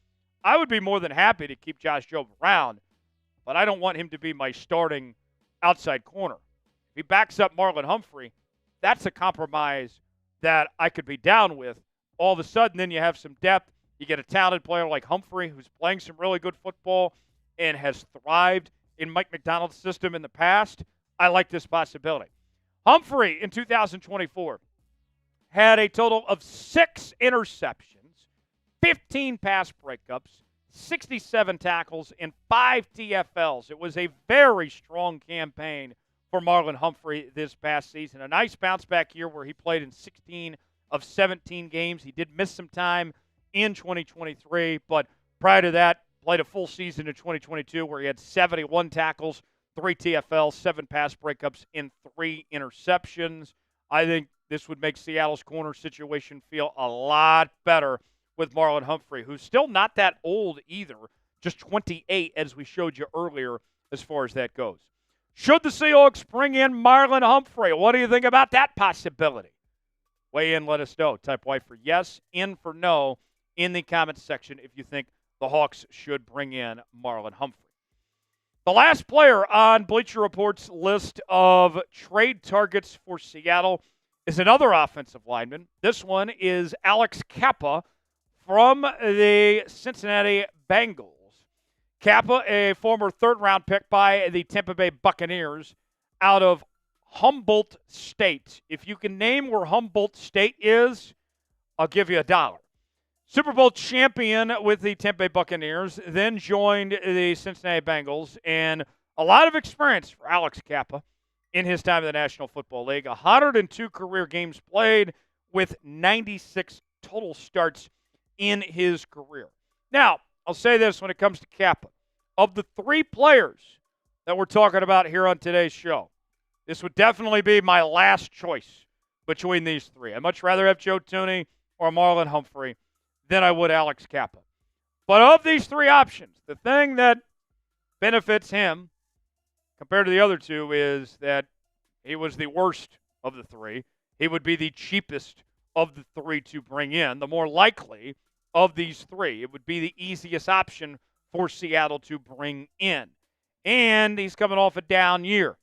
I would be more than happy to keep Josh Jobe around, but I don't want him to be my starting outside corner. If he backs up Marlon Humphrey, that's a compromise that I could be down with. All of a sudden, then you have some depth. You get a talented player like Humphrey who's playing some really good football and has thrived in Mike Macdonald's system in the past. I like this possibility. Humphrey in 2024 had a total of 6 interceptions, 15 pass breakups, 67 tackles, and 5 TFLs. It was a very strong campaign for Marlon Humphrey this past season. A nice bounce-back year where he played in 16 of 17 games. He did miss some time in 2023, but prior to that, played a full season in 2022 where he had 71 tackles, 3 TFLs, 7 pass breakups, and 3 interceptions. I think this would make Seattle's corner situation feel a lot better with Marlon Humphrey, who's still not that old either, just 28 as we showed you earlier as far as that goes. Should the Seahawks bring in Marlon Humphrey? What do you think about that possibility? Weigh in, let us know. Type Y for yes, in for no in the comments section if you think the Hawks should bring in Marlon Humphrey. The last player on Bleacher Report's list of trade targets for Seattle is another offensive lineman. This one is Alex Kappa from the Cincinnati Bengals. Kappa, a former third-round pick by the Tampa Bay Buccaneers out of Humboldt State. If you can name where Humboldt State is, I'll give you $1. Super Bowl champion with the Tampa Bay Buccaneers, then joined the Cincinnati Bengals, and a lot of experience for Alex Kappa in his time in the National Football League. 102 career games played with 96 total starts in his career. Now, I'll say this when it comes to Kappa. Of the three players that we're talking about here on today's show, this would definitely be my last choice between these three. I'd much rather have Joe Thuney or Marlon Humphrey than I would Alex Kappa. But of these three options, the thing that benefits him compared to the other two is that he was the worst of the three. He would be the cheapest of the three to bring in. The more likely of these three, it would be the easiest option for Seattle to bring in. And he's coming off a down year.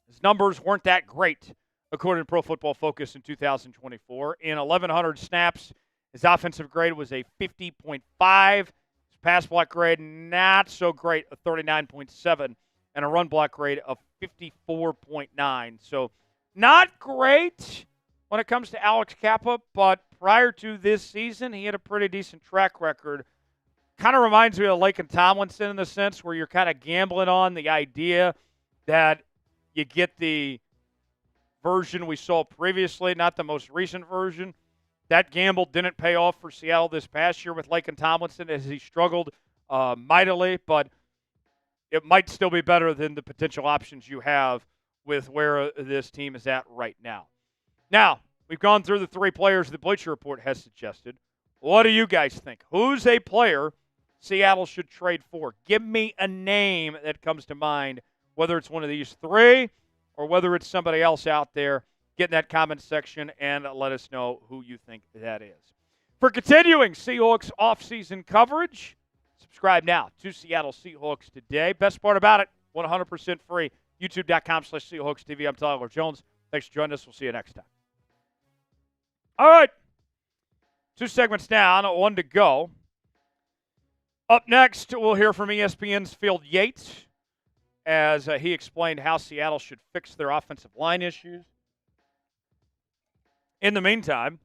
His numbers weren't that great, according to Pro Football Focus in 2024. In 1,100 snaps, his offensive grade was a 50.5. His pass block grade, not so great, a 39.7. And a run block grade of 54.9. So not great when it comes to Alex Kappa, but prior to this season, he had a pretty decent track record. Kind of reminds me of Laken Tomlinson in the sense where you're kind of gambling on the idea that you get the version we saw previously, not the most recent version. That gamble didn't pay off for Seattle this past year with Laken Tomlinson as he struggled mightily, but it might still be better than the potential options you have with where this team is at right now. Now, we've gone through the three players the Bleacher Report has suggested. What do you guys think? Who's a player Seattle should trade for? Give me a name that comes to mind, whether it's one of these three or whether it's somebody else out there. Get in that comment section and let us know who you think that is. For continuing Seahawks offseason coverage, subscribe now to Seattle Seahawks Today. Best part about it, 100% free. YouTube.com/Seahawks TV. I'm Tyler Jones. Thanks for joining us. We'll see you next time. All right. 2 segments down, 1 to go. Up next, we'll hear from ESPN's Phil Yates as he explained how Seattle should fix their offensive line issues. In the meantime,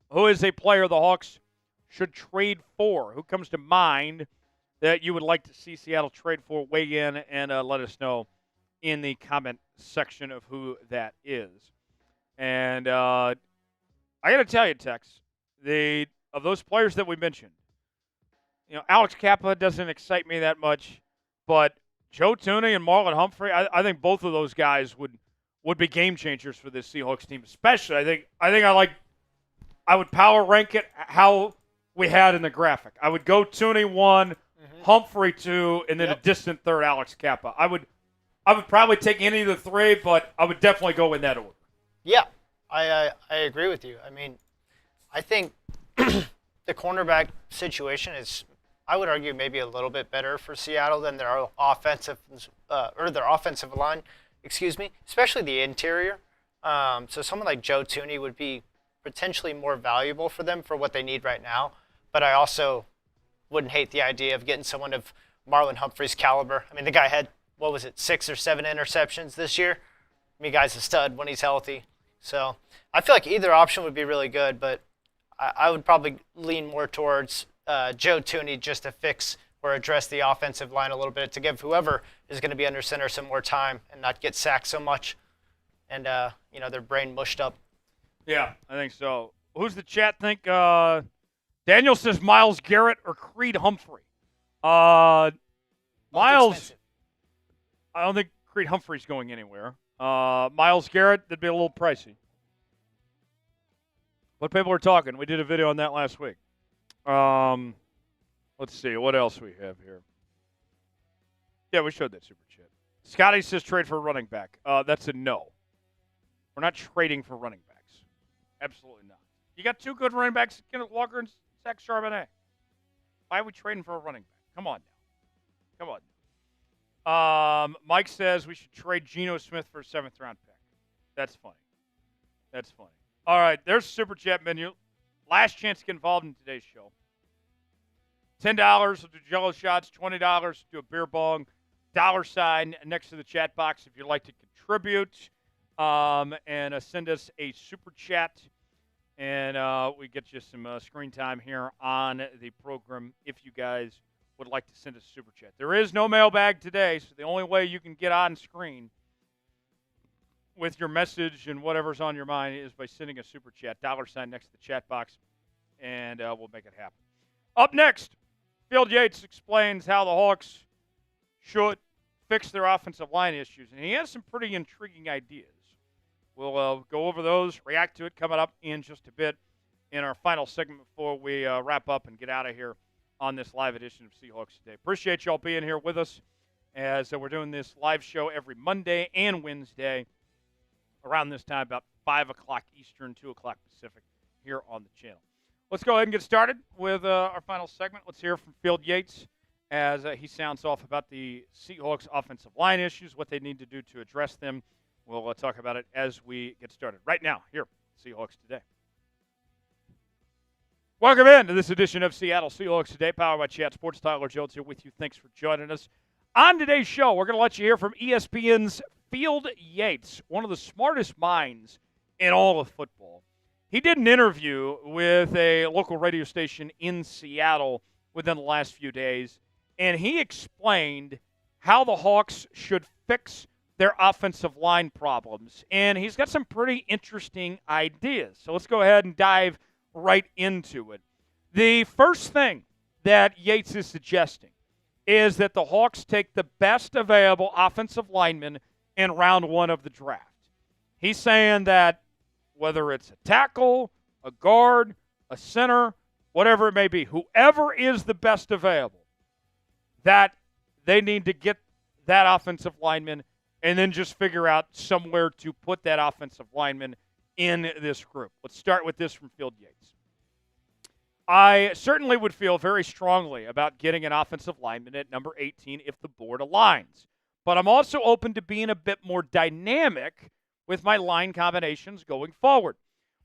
who is a player the Hawks should trade for? Who comes to mind that you would like to see Seattle trade for? Weigh in and let us know in the comment section of who that is. And I got to tell you, Tex, of those players that we mentioned, Alex Kappa doesn't excite me that much, but Joe Thuney and Marlon Humphrey, I think both of those guys would be game changers for this Seahawks team. Especially, I would power rank it how we had in the graphic. I would go Thuney 1, Humphrey 2, and then a distant third, Alex Kappa. I would probably take any of the three, but I would definitely go in that order. Yeah, I agree with you. I mean, I think the cornerback situation is, I would argue, maybe a little bit better for Seattle than their offensive line. Especially the interior. So someone like Joe Thuney would be potentially more valuable for them for what they need right now. But I also wouldn't hate the idea of getting someone of Marlon Humphrey's caliber. I mean, the guy had, 6 or 7 interceptions this year? I mean, guy's a stud when he's healthy. So I feel like either option would be really good, but I would probably lean more towards Joe Thuney just to fix or address the offensive line a little bit, to give whoever is going to be under center some more time and not get sacked so much and, their brain mushed up. Yeah, I think so. Who's the chat think? Daniel says Myles Garrett or Creed Humphrey. Myles, I don't think Creed Humphrey's going anywhere. Myles Garrett, that'd be a little pricey. But people are talking. We did a video on that last week. Let's see what else we have here. Yeah, we showed that super chat. Scotty says trade for a running back. That's a no. We're not trading for running backs. Absolutely not. You got 2 good running backs, Kenneth Walker and Zach Charbonnet. Why are we trading for a running back? Come on now. Come on. Mike says we should trade Geno Smith for a 7th-round pick. That's funny. That's funny. All right, there's the super chat menu. Last chance to get involved in today's show. $10 will do Jello shots, $20 do a beer bong, $sign next to the chat box if you'd like to contribute, and send us a super chat, and we get you some screen time here on the program if you guys would like to send us a super chat. There is no mailbag today, so the only way you can get on screen with your message and whatever's on your mind is by sending a super chat, $sign next to the chat box, and we'll make it happen. Up next, Field Yates explains how the Hawks should fix their offensive line issues, and he has some pretty intriguing ideas. We'll go over those, react to it, coming up in just a bit in our final segment before we wrap up and get out of here on this live edition of Seahawks Today. Appreciate y'all being here with us as we're doing this live show every Monday and Wednesday around this time, about 5 o'clock Eastern, 2 o'clock Pacific, here on the channel. Let's go ahead and get started with our final segment. Let's hear from Field Yates as he sounds off about the Seahawks offensive line issues, what they need to do to address them. We'll talk about it as we get started. Right now, here, Seahawks Today. Welcome in to this edition of Seattle Seahawks Today, powered by Chat Sports. Tyler Jones here with you. Thanks for joining us. On today's show, we're going to let you hear from ESPN's Field Yates, one of the smartest minds in all of football. He did an interview with a local radio station in Seattle within the last few days, and he explained how the Hawks should fix their offensive line problems. And he's got some pretty interesting ideas. So let's go ahead and dive right into it. The first thing that Yates is suggesting is that the Hawks take the best available offensive lineman in round one of the draft. He's saying that whether it's a tackle, a guard, a center, whatever it may be, whoever is the best available, that they need to get that offensive lineman and then just figure out somewhere to put that offensive lineman in this group. Let's start with this from Field Yates. I certainly would feel very strongly about getting an offensive lineman at number 18 if the board aligns. But I'm also open to being a bit more dynamic with my line combinations going forward.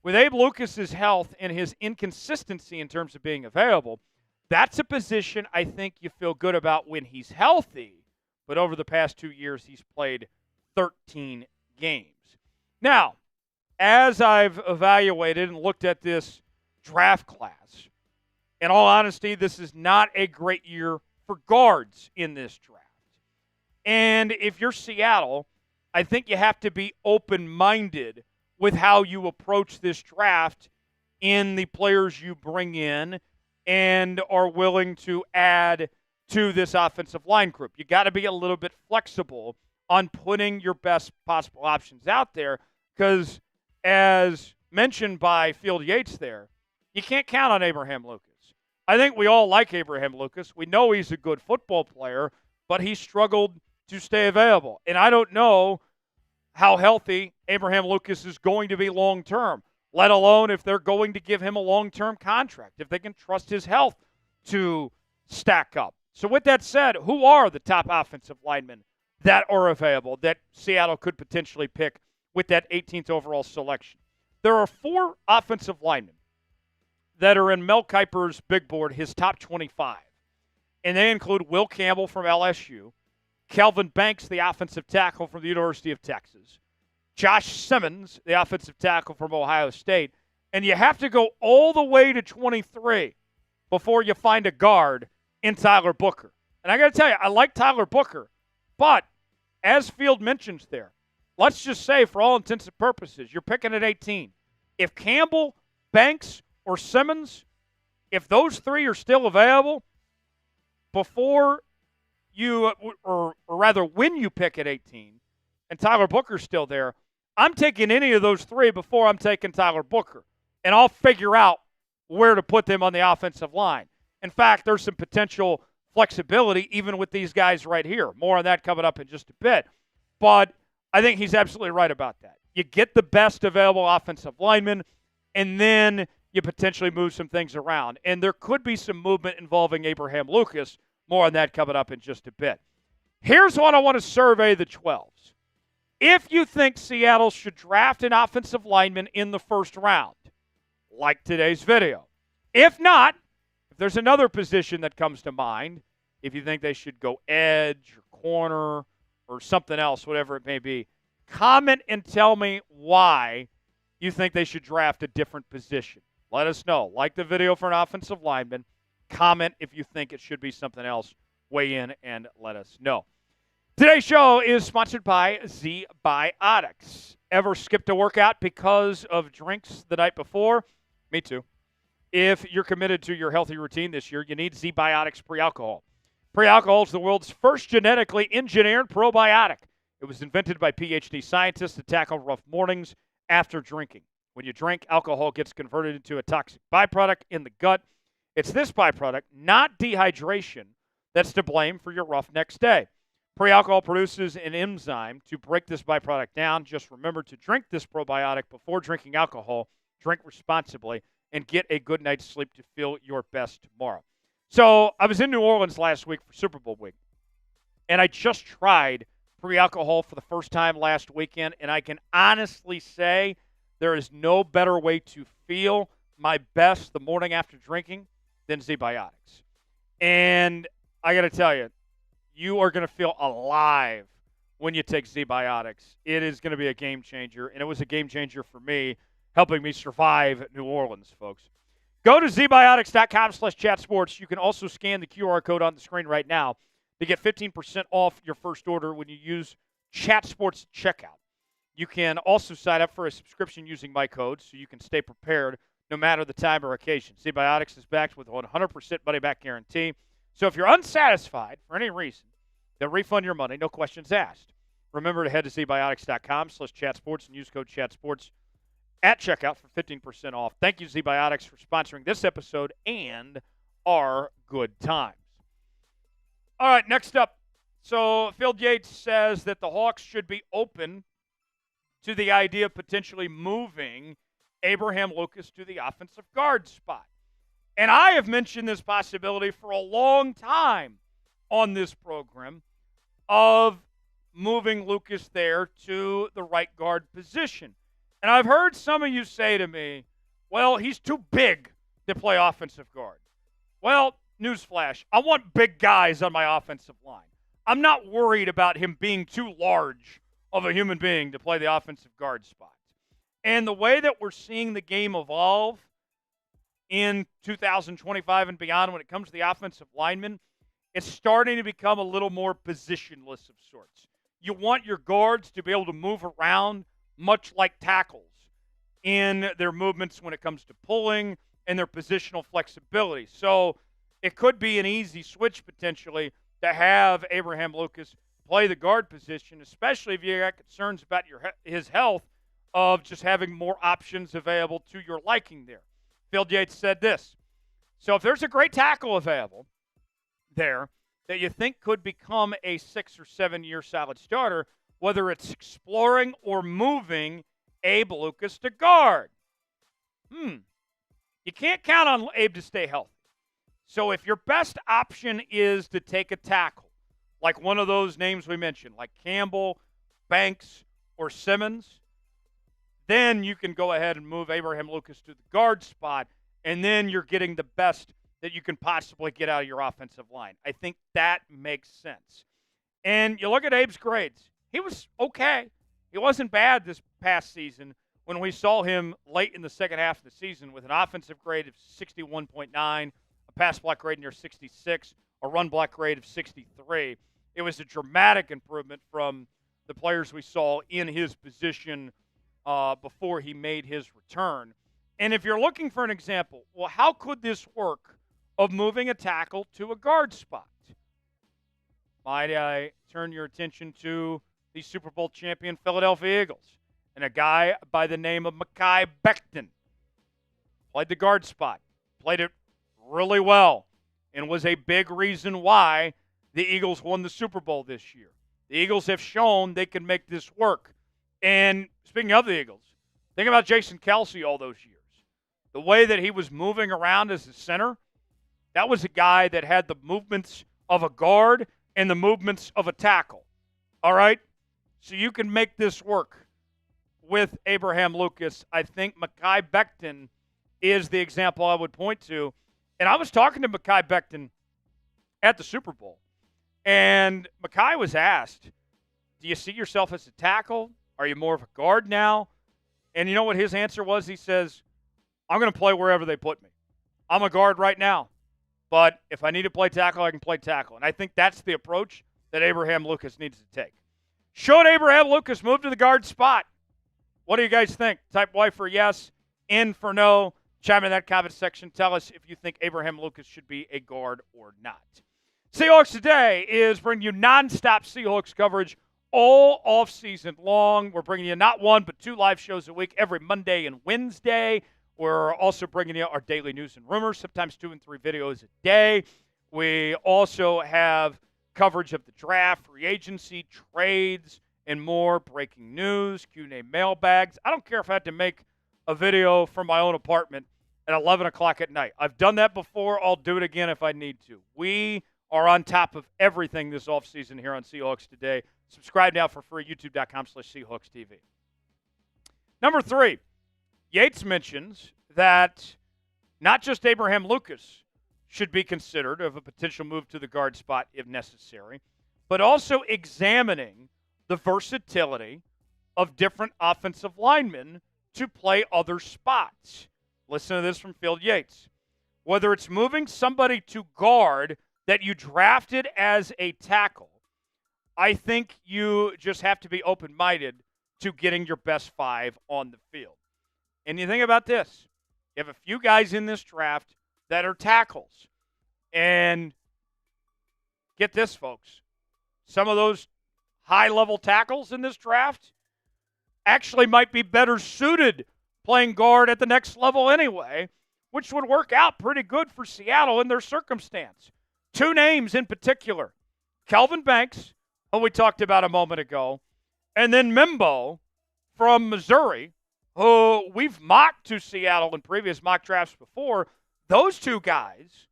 With Abe Lucas's health and his inconsistency in terms of being available, that's a position I think you feel good about when he's healthy. But over the past 2 years, he's played 13 games. Now, as I've evaluated and looked at this draft class, in all honesty, this is not a great year for guards in this draft. And if you're Seattle, I think you have to be open-minded with how you approach this draft in the players you bring in and are willing to add to this offensive line group. You got to be a little bit flexible on putting your best possible options out there because, as mentioned by Field Yates there, you can't count on Abraham Lucas. I think we all like Abraham Lucas. We know he's a good football player, but he struggled to stay available. And I don't know how healthy Abraham Lucas is going to be long-term, let alone if they're going to give him a long-term contract, if they can trust his health to stack up. So with that said, who are the top offensive linemen that are available that Seattle could potentially pick with that 18th overall selection? There are 4 offensive linemen that are in Mel Kiper's big board, his top 25. And they include Will Campbell from LSU, Kelvin Banks, the offensive tackle from the University of Texas, Josh Simmons, the offensive tackle from Ohio State, and you have to go all the way to 23 before you find a guard in Tyler Booker. And I got to tell you, I like Tyler Booker, but as Field mentions there, let's just say for all intents and purposes, you're picking at 18. If Campbell, Banks, or Simmons, if those 3 are still available before you, or rather when you pick at 18, and Tyler Booker's still there, I'm taking any of those 3 before I'm taking Tyler Booker. And I'll figure out where to put them on the offensive line. In fact, there's some potential flexibility even with these guys right here. More on that coming up in just a bit. But I think he's absolutely right about that. You get the best available offensive lineman, and then you potentially move some things around. And there could be some movement involving Abraham Lucas. More on that coming up in just a bit. Here's what I want to survey the 12s. If you think Seattle should draft an offensive lineman in the first round, like today's video. If not, if there's another position that comes to mind, if you think they should go edge or corner or something else, whatever it may be, comment and tell me why you think they should draft a different position. Let us know. Like the video for an offensive lineman. Comment if you think it should be something else. Weigh in and let us know. Today's show is sponsored by Z-Biotics. Ever skipped a workout because of drinks the night before? Me too. If you're committed to your healthy routine this year, you need Z-Biotics Pre-Alcohol. Pre-Alcohol is the world's first genetically engineered probiotic. It was invented by PhD scientists to tackle rough mornings after drinking. When you drink, alcohol gets converted into a toxic byproduct in the gut. It's this byproduct, not dehydration, that's to blame for your rough next day. Pre-alcohol produces an enzyme to break this byproduct down. Just remember to drink this probiotic before drinking alcohol. Drink responsibly and get a good night's sleep to feel your best tomorrow. So I was in New Orleans last week for Super Bowl week, and I just tried pre-alcohol for the first time last weekend, and I can honestly say there is no better way to feel my best the morning after drinking than Z-Biotics. And I got to tell you, you are going to feel alive when you take Z-Biotics. It is going to be a game changer, and it was a game changer for me, helping me survive New Orleans, folks. Go to zbiotics.com/chatsports. You can also scan the QR code on the screen right now to get 15% off your first order when you use ChatSports checkout. You can also sign up for a subscription using my code so you can stay prepared no matter the time or occasion. Z-Biotics is backed with a 100% money-back guarantee. So if you're unsatisfied for any reason, they'll refund your money, no questions asked. Remember to head to zbiotics.com/chatsports and use code chatsports at checkout for 15% off. Thank you, Z-Biotics, for sponsoring this episode and our good times. All right, next up. So Phil Yates says that the Hawks should be open to the idea of potentially moving Abraham Lucas to the offensive guard spot. And I have mentioned this possibility for a long time on this program of moving Lucas there to the right guard position. And I've heard some of you say to me, well, he's too big to play offensive guard. Well, newsflash, I want big guys on my offensive line. I'm not worried about him being too large of a human being to play the offensive guard spot. And the way that we're seeing the game evolve in 2025 and beyond when it comes to the offensive lineman, it's starting to become a little more positionless of sorts. You want your guards to be able to move around much like tackles in their movements when it comes to pulling and their positional flexibility. So it could be an easy switch potentially to have Abraham Lucas play the guard position, especially if you got concerns about his health of just having more options available to your liking there. Phil Yates said this. So if there's a great tackle available there that you think could become a 6 or 7 year solid starter, whether it's exploring or moving Abe Lucas to guard. You can't count on Abe to stay healthy. So if your best option is to take a tackle, like one of those names we mentioned, like Campbell, Banks, or Simmons, then you can go ahead and move Abraham Lucas to the guard spot, and then you're getting the best that you can possibly get out of your offensive line. I think that makes sense. And you look at Abe's grades. He was okay. He wasn't bad this past season when we saw him late in the second half of the season with an offensive grade of 61.9, a pass block grade near 66, a run block grade of 63. It was a dramatic improvement from the players we saw in his position before he made his return. And if you're looking for an example, well, how could this work of moving a tackle to a guard spot? Might I turn your attention to the Super Bowl champion Philadelphia Eagles and a guy by the name of Mekhi Becton. Played the guard spot, played it really well, and was a big reason why the Eagles won the Super Bowl this year. The Eagles have shown they can make this work. And speaking of the Eagles, think about Jason Kelce all those years. The way that he was moving around as a center, that was a guy that had the movements of a guard and the movements of a tackle. All right? So you can make this work with Abraham Lucas. I think Mekhi Becton is the example I would point to. And I was talking to Mekhi Becton at the Super Bowl, and Mekhi was asked, do you see yourself as a tackle? Are you more of a guard now? And you know what his answer was? He says, I'm going to play wherever they put me. I'm a guard right now, but if I need to play tackle, I can play tackle. And I think that's the approach that Abraham Lucas needs to take. Should Abraham Lucas move to the guard spot? What do you guys think? Type Y for yes, N for no. Chime in that comment section. Tell us if you think Abraham Lucas should be a guard or not. Seahawks Today is bringing you nonstop Seahawks coverage all offseason long. We're bringing you not one, but 2 live shows a week every Monday and Wednesday. We're also bringing you our daily news and rumors, sometimes 2 and 3 videos a day. We also have coverage of the draft, free agency, trades, and more, breaking news, Q&A mailbags. I don't care if I had to make a video from my own apartment at 11 o'clock at night. I've done that before. I'll do it again if I need to. We are on top of everything this offseason here on Seahawks Today. Subscribe now for free, youtube.com/SeahawksTV. Number 3, Yates mentions that not just Abraham Lucas should be considered of a potential move to the guard spot if necessary, but also examining the versatility of different offensive linemen to play other spots. Listen to this from Phil Yates. Whether it's moving somebody to guard that you drafted as a tackle, I think you just have to be open-minded to getting your best 5 on the field. And you think about this. You have a few guys in this draft that are tackles. And get this, folks. Some of those high-level tackles in this draft actually might be better suited playing guard at the next level anyway, which would work out pretty good for Seattle in their circumstance. 2 names in particular. Kelvin Banks, who we talked about a moment ago, and then Mimbo from Missouri, who we've mocked to Seattle in previous mock drafts before. Those 2 guys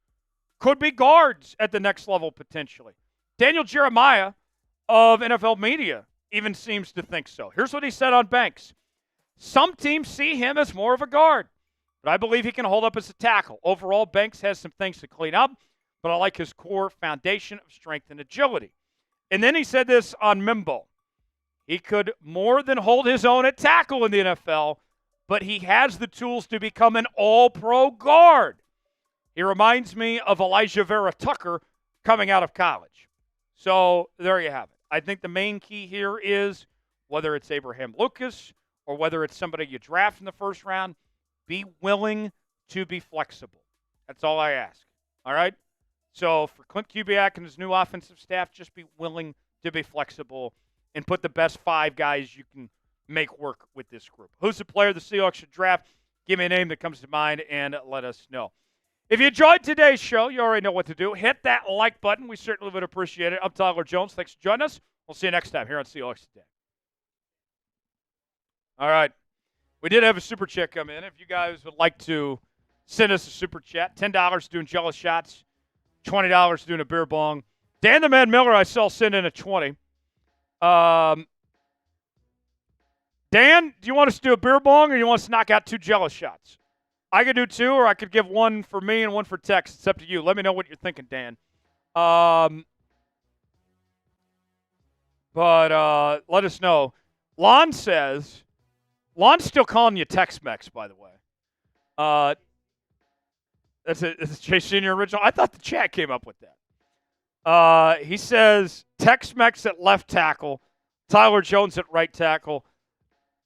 could be guards at the next level potentially. Daniel Jeremiah of NFL Media even seems to think so. Here's what he said on Banks. Some teams see him as more of a guard, but I believe he can hold up as a tackle. Overall, Banks has some things to clean up, but I like his core foundation of strength and agility. And then he said this on Mimbo. He could more than hold his own at tackle in the NFL, but he has the tools to become an all-pro guard. He reminds me of Elijah Vera Tucker coming out of college. So there you have it. I think the main key here is whether it's Abraham Lucas or whether it's somebody you draft in the first round, be willing to be flexible. That's all I ask. All right? So for Clint Kubiak and his new offensive staff, just be willing to be flexible and put the best 5 guys you can make work with this group. Who's the player the Seahawks should draft? Give me a name that comes to mind and let us know. If you enjoyed today's show, you already know what to do. Hit that like button. We certainly would appreciate it. I'm Tyler Jones. Thanks for joining us. We'll see you next time here on Seahawks Today. All right. We did have a super chat come in. If you guys would like to send us a super chat, $10 doing jealous shots, $20 doing a beer bong. Dan the Man Miller, I saw send in a 20. Dan, do you want us to do a beer bong or do you want us to knock out 2 jealous shots? I could do 2 or I could give 1 for me and 1 for Tex. It's up to you. Let me know what you're thinking, Dan. But let us know. Lon says, Lon's still calling you Tex-Mex, by the way. Is Chase Senior original? I thought the chat came up with that. He says Tex-Mex at left tackle, Tyler Jones at right tackle.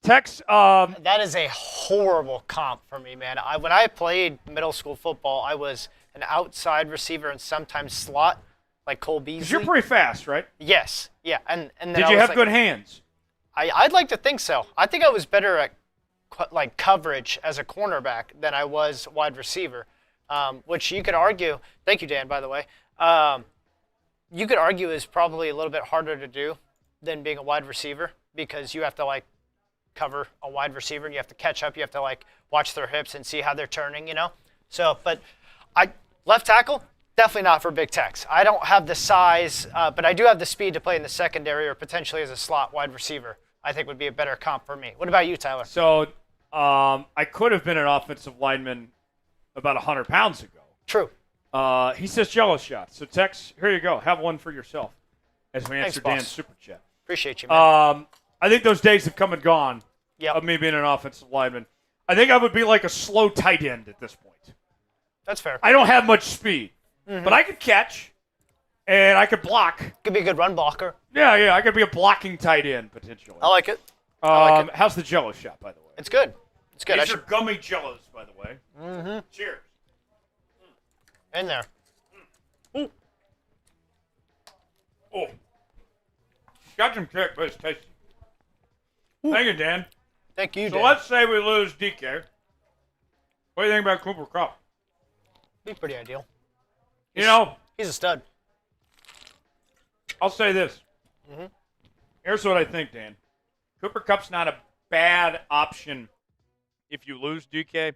Tex. That is a horrible comp for me, man. When I played middle school football, I was an outside receiver and sometimes slot, like Cole Beasley. 'Cause you're pretty fast, right? Yes. Yeah. And then did you have good hands? I'd like to think so. I think I was better at like coverage as a cornerback than I was wide receiver, which you could argue. Thank you, Dan, by the way. You could argue is probably a little bit harder to do than being a wide receiver because you have to like cover a wide receiver and you have to catch up. You have to like watch their hips and see how they're turning, you know? So, but left tackle, definitely not for Big Tex. I don't have the size, but I do have the speed to play in the secondary or potentially as a slot wide receiver. I think would be a better comp for me. What about you, Tyler? So I could have been an offensive lineman about 100 pounds ago. True. He says Jello shots. So Tex, here you go. Have one for yourself as we answer Thanks, Dan's boss. super chat. Appreciate you, man. I think those days have come and gone Yep. of me being an offensive lineman. I think I would be like a slow tight end at this point. That's fair. I don't have much speed, but I could catch and I could block. Could be a good run blocker. Yeah, I could be a blocking tight end potentially. I like it. I like it. How's the Jello shot, by the way? It's good. It's good. These are gummy Jellos, by the way. Mm-hmm. Cheers. In there. Ooh. Oh. Got some kick, but it's tasty. Thank you, Dan. Thank you, So Dan. let's say we lose DK. What do you think about Cooper Kupp? Be pretty ideal. You know, He's a stud. I'll say this. Here's what I think, Dan. Cooper Kupp's not a bad option if you lose DK.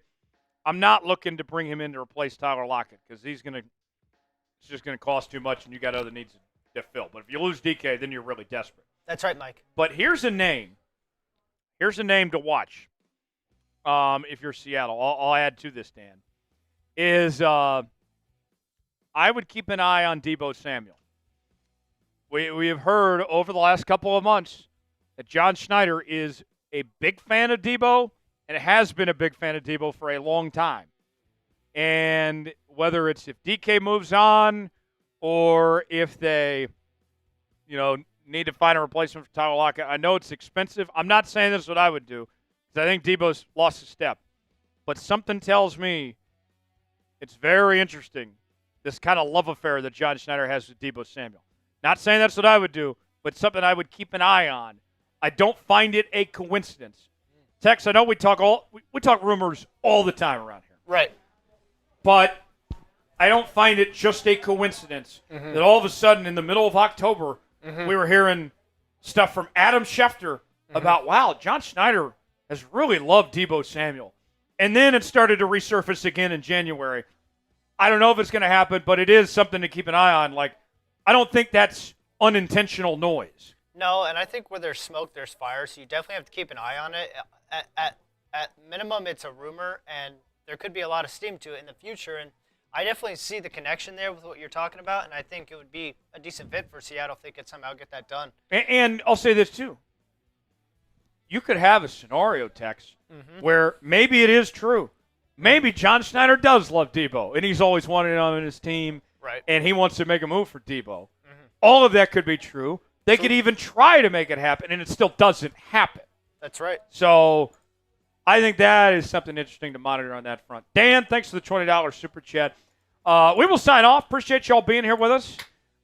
I'm not looking to bring him in to replace Tyler Lockett because it's just gonna cost too much and you got other needs to fill. But if you lose DK, then you're really desperate. That's right, Mike. But here's a name. Here's a name to watch. If you're Seattle, I'll add to this, Dan. I would keep an eye on Deebo Samuel. We have heard over the last couple of months that John Schneider is a big fan of Deebo and has been a big fan of Deebo for a long time. And whether it's if DK moves on or if they, need to find a replacement for Tyler Lockett, I know it's expensive. I'm not saying this is what I would do because I think Deebo's lost a step. But something tells me it's very interesting, this kind of love affair that John Schneider has with Deebo Samuel. Not saying that's what I would do, but something I would keep an eye on. I don't find it a coincidence. Tex, I know we talk rumors all the time around here. Right. But I don't find it just a coincidence that all of a sudden in the middle of October we were hearing stuff from Adam Schefter about, wow, John Schneider has really loved Deebo Samuel. And then it started to resurface again in January. I don't know if it's going to happen, but it is something to keep an eye on. Like, I don't think that's unintentional noise. No, and I think where there's smoke, there's fire, so you definitely have to keep an eye on it. At minimum, it's a rumor, and there could be a lot of steam to it in the future, and I definitely see the connection there with what you're talking about, and I think it would be a decent fit for Seattle if they could somehow get that done. And I'll say this, too. You could have a scenario, Tex, where maybe it is true. Maybe John Schneider does love Deebo, and he's always wanted him on his team, right? And he wants to make a move for Deebo. All of that could be true. They could even try to make it happen, and it still doesn't happen. That's right. So I think that is something interesting to monitor on that front. Dan, thanks for the $20 super chat. We will sign off. Appreciate y'all being here with us.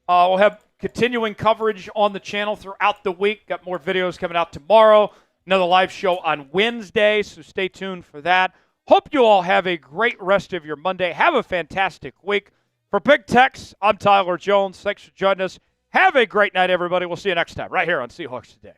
We'll have continuing coverage on the channel throughout the week. Got more videos coming out tomorrow. Another live show on Wednesday, so stay tuned for that. Hope you all have a great rest of your Monday. Have a fantastic week. For Big Tex, I'm Tyler Jones. Thanks for joining us. Have a great night, everybody. We'll see you next time right here on Seahawks Today.